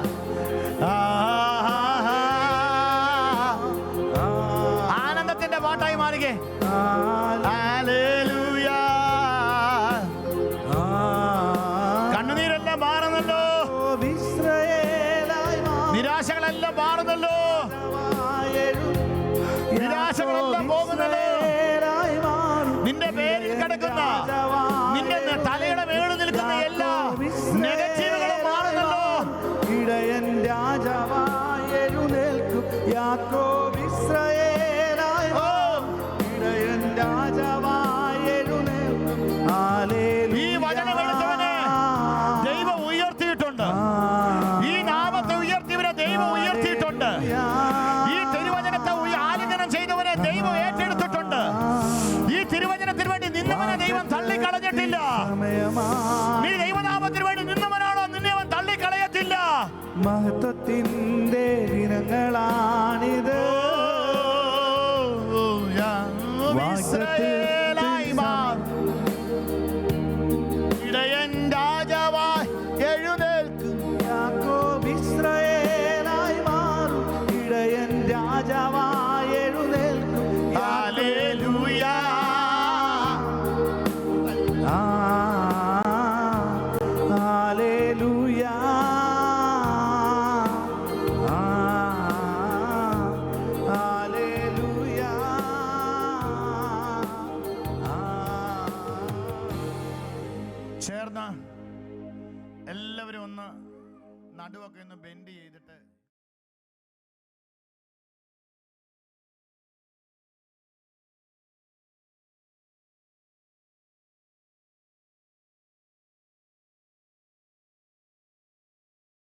ആനന്ദത്തിന്റെ പാട്ടായി മാറിക്കേ. ഹല്ലേലൂയ. കണ്ണുനീരെല്ലാം മാറുന്നല്ലോ. നിരാശകളെല്ലാം മാറുന്നല്ലോ. നിരാശകളെല്ലാം പോകുന്നല്ലോ. നിന്റെ പേരിൽ കിടക്കുന്ന, നിന്റെ തലയുടെ മേളിൽ നിൽക്കുന്ന എല്ലാ നെഗറ്റീവുകളും മാറുന്നല്ലോ. ഇടയൻ രാജാവായി എഴുന്നേൽക്കും. യാക്കോബ് ഇസ്രായേലായി മാറും. ഇടയൻ രാജാവായി എഴുന്നേൽക്കും. ഹല്ലേലൂയ. ഈ വചനമെടുത്തവനെ ദൈവം ഉയർത്തിയിട്ടുണ്ട്. ഈ നാമത്തെ ഉയർത്തിയവനെ ദൈവം ഉയർത്തിയിട്ടുണ്ട്. ഈ തിരുവചനത്തെ ആലിംഗനം ചെയ്തവനെ ദൈവം ഏറ്റെടുത്തിട്ടുണ്ട്. ഈ തിരുവചനത്തിന് വേണ്ടി നിന്നവനെ ദൈവം തള്ളിക്കളഞ്ഞിട്ടില്ല. നീ ദൈവനാമത്തിന് വേണ്ടി നിന്നവനാണോ, നിന്നെ അവൻ തള്ളിക്കളയത്തില്ല. മഹത്വത്തിൻ്റെ ദിനങ്ങളാണിത്. ഇസ്രായേലായി മാറും. ഇടയൻ രാജാവായി എഴുന്നേൽക്കും. യാക്കോബ് ഇസ്രായേലായി മാറും. ഇടയൻ രാജാവായി എഴുന്നേൽക്കും. ഹല്ലേലൂയ. ഹല്ലേലൂയ. ഹല്ലേലൂയ. ചേർന്ന് എല്ലാവരും ഒന്ന് നടുവൊക്കെ ഒന്ന് ബെൻഡ് ചെയ്ത്